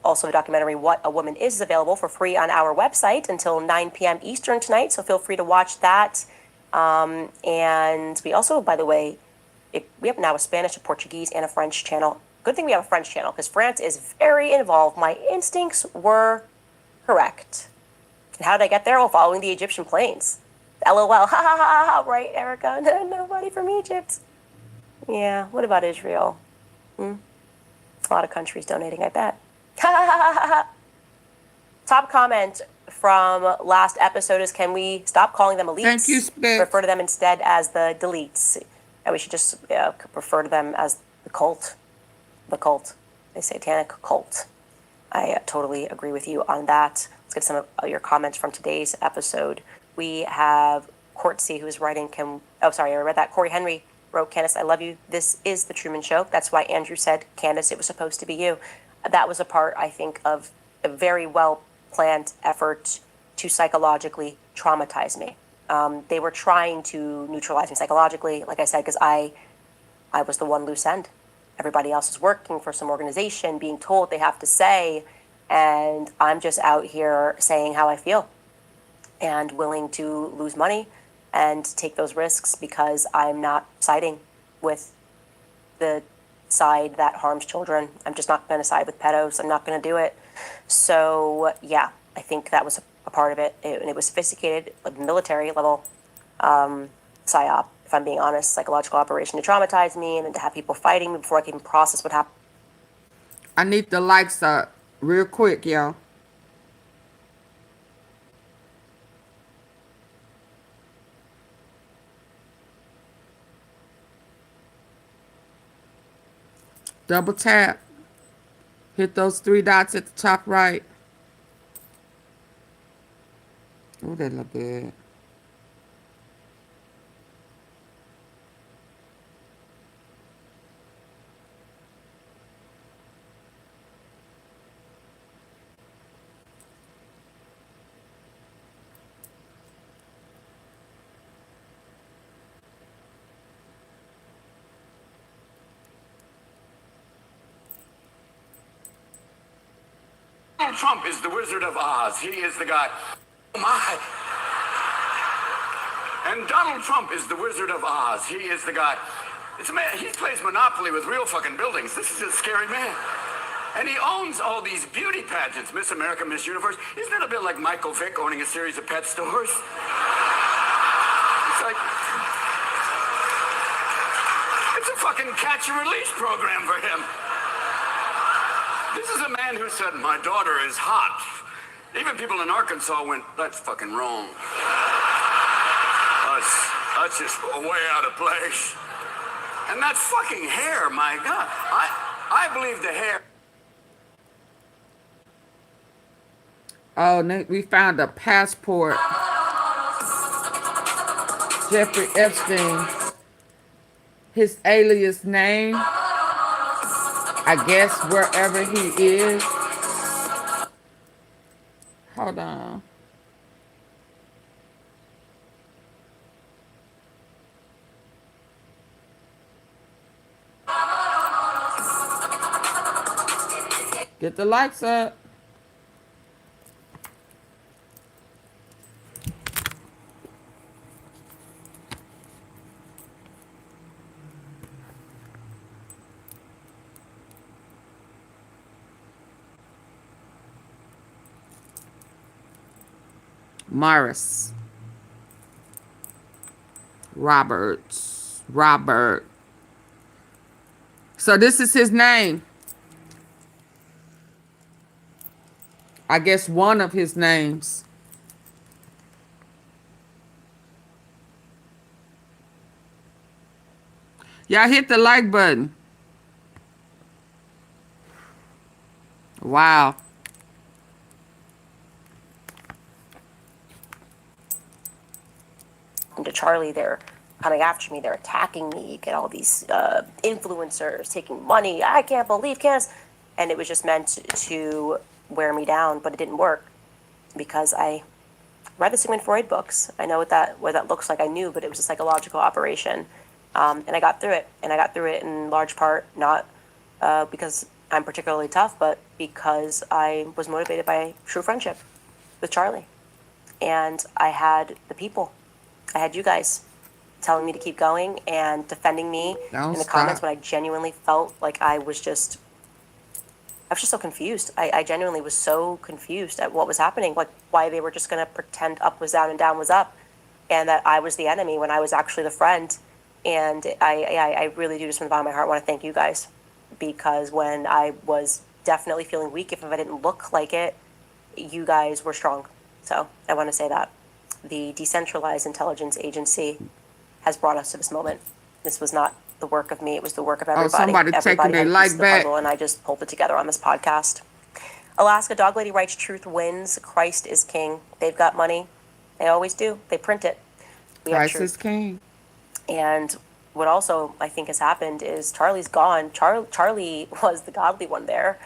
Also, the documentary What a Woman Is available for free on our website until 9 p.m. Eastern tonight, so feel free to watch that. And we also, by the way, we have now a Spanish, a Portuguese, and a French channel. Good thing we have a French channel, because France is very involved. My instincts were correct. And how did I get there? Well, following the Egyptian planes. LOL, ha ha ha ha, right, Erika? Nobody from Egypt. Yeah, what about Israel? A lot of countries donating, I bet. Top comment from last episode is, can we stop calling them elites? Thank you, Spit. Refer to them instead as the deletes. And we should just refer to them as the cult. The cult. The satanic cult. I totally agree with you on that. Let's let's get some of your comments from today's episode. We have Courtsy, who's writing, I read that. Corey Henry wrote, Candace, I love you. This is the Truman Show. That's why Andrew said, Candace, it was supposed to be you. That was a part, I think, of a very well-planned effort to psychologically traumatize me. They were trying to neutralize me psychologically, like I said, because I was the one loose end. Everybody else is working for some organization, being told they have to say, and I'm just out here saying how I feel and willing to lose money and take those risks because I'm not siding with the side that harms children. I'm just not going to side with pedos. I'm not going to do it. So, yeah, I think that was a part of it. And it was sophisticated, like military level psyop, if I'm being honest, psychological operation to traumatize me and then to have people fighting me before I can even process what happened. I need the likes up real quick, y'all. Double tap. Hit those 3 dots at the top right. Oh, that look good. Donald Trump is the Wizard of Oz. He is the guy. Oh my. And Donald Trump is the Wizard of Oz. He is the guy. It's a man. He plays Monopoly with real fucking buildings. This is a scary man. And he owns all these beauty pageants, Miss America, Miss Universe. Isn't that a bit like Michael Vick owning a series of pet stores? It's like, it's a fucking catch and release program for him. This is a man who said, my daughter is hot. Even people in Arkansas went, that's fucking wrong. That's just way out of place. And that fucking hair, my God. I believe the hair. Oh, we found a passport. Jeffrey Epstein. His alias name. I guess wherever he is. Hold on. Get the likes up. Morris. Robert. So this is his name. I guess one of his names. Y'all hit the like button. Wow. To Charlie, they're coming after me, they're attacking me, you get all these influencers taking money, I can't believe Candace, and it was just meant to wear me down, but it didn't work because I read the Sigmund Freud books. I know what that looks like. I knew, but it was a psychological operation, and I got through it, and I got through it in large part not because I'm particularly tough, but because I was motivated by true friendship with Charlie, and I had the people. I had you guys telling me to keep going and defending me in the comments when I genuinely felt like I was just so confused. I genuinely was so confused at what was happening, like why they were just going to pretend up was down and down was up, and that I was the enemy when I was actually the friend. And I really do, just from the bottom of my heart, want to thank you guys, because when I was definitely feeling weak, if I didn't look like it, you guys were strong. So I want to say that. The Decentralized Intelligence Agency has brought us to this moment. This was not the work of me. It was the work of everybody. Oh, somebody taking their like back. And I just pulled it together on this podcast. Alaska Dog Lady writes, truth wins. Christ is king. They've got money. They always do. They print it. We have Christ truth. is king. And what also I think has happened is Charlie's gone. Charlie was the godly one there.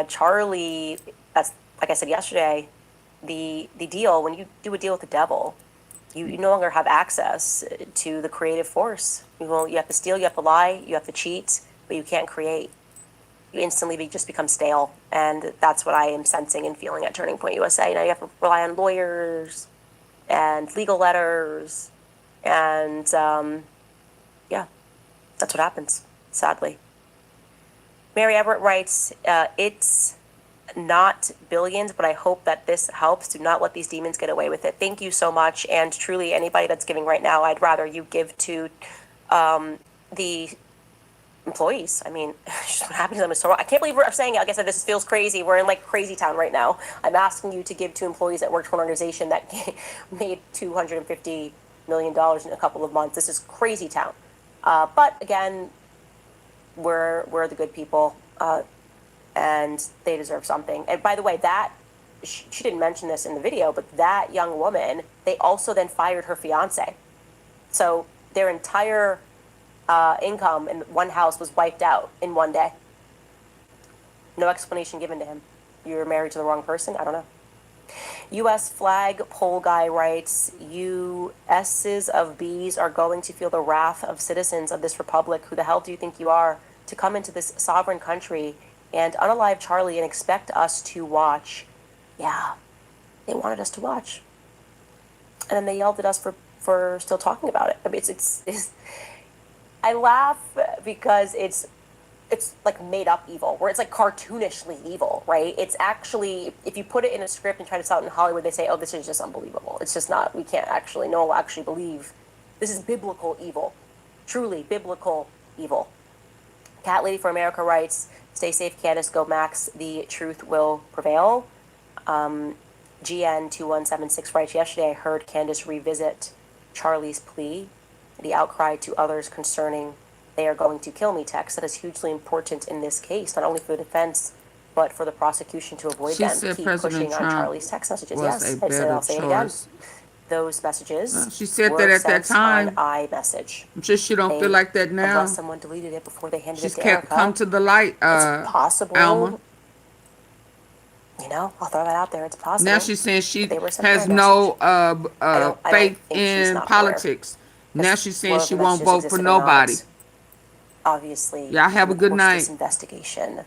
Charlie, that's like I said yesterday, the deal, when you do a deal with the devil, you no longer have access to the creative force. You have to steal, you have to lie, you have to cheat, but you can't create. You instantly just become stale. And that's what I am sensing and feeling at Turning Point USA. Now you have to rely on lawyers and legal letters. And yeah, that's what happens, sadly. Mary Everett writes, it's not billions, but I hope that this helps. Do not let these demons get away with it. Thank you so much. And truly, anybody that's giving right now, I'd rather you give to the employees. I mean, just what happens to them is so wrong. I can't believe I'm saying it. Like I said, this feels crazy. We're in like crazy town right now. I'm asking you to give to employees that work for an organization that made $250 million in a couple of months. This is crazy town. But again, we're the good people, and they deserve something. And by the way, that she didn't mention this in the video, but that young woman, they also then fired her fiance. So their entire income in one house was wiped out in one day. No explanation given to him. You're married to the wrong person? I don't know. U.S. flag poll guy writes, you S's of B's are going to feel the wrath of citizens of this republic. Who the hell do you think you are to come into this sovereign country and unalive Charlie and expect us to watch? Yeah, they wanted us to watch. And then they yelled at us for still talking about it. I mean, it's I laugh because it's like made up evil, where it's like cartoonishly evil, right? It's actually, if you put it in a script and try to sell it in Hollywood, they say, oh, this is just unbelievable. It's just not, we can't actually, no one will actually believe. This is biblical evil, truly biblical evil. Cat Lady for America writes, stay safe, Candace, go Max, the truth will prevail. GN2176 writes, yesterday I heard Candace revisit Charlie's plea, the outcry to others concerning they are going to kill me text. That is hugely important in this case, not only for the defense, but for the prosecution to avoid them. Keep pushing on Charlie's text messages. Yes, I'll say it again. Those messages she said that at that time. On iMessage. Just she don't feel like that now. Unless someone deleted it before they handed it to She's kept Erika. come to the light, it's possible. Alma. You know, I'll throw that out there. It's possible. Now she's saying she has no faith in politics. Now she's saying she won't vote for nobody. Obviously, y'all have a good night. This investigation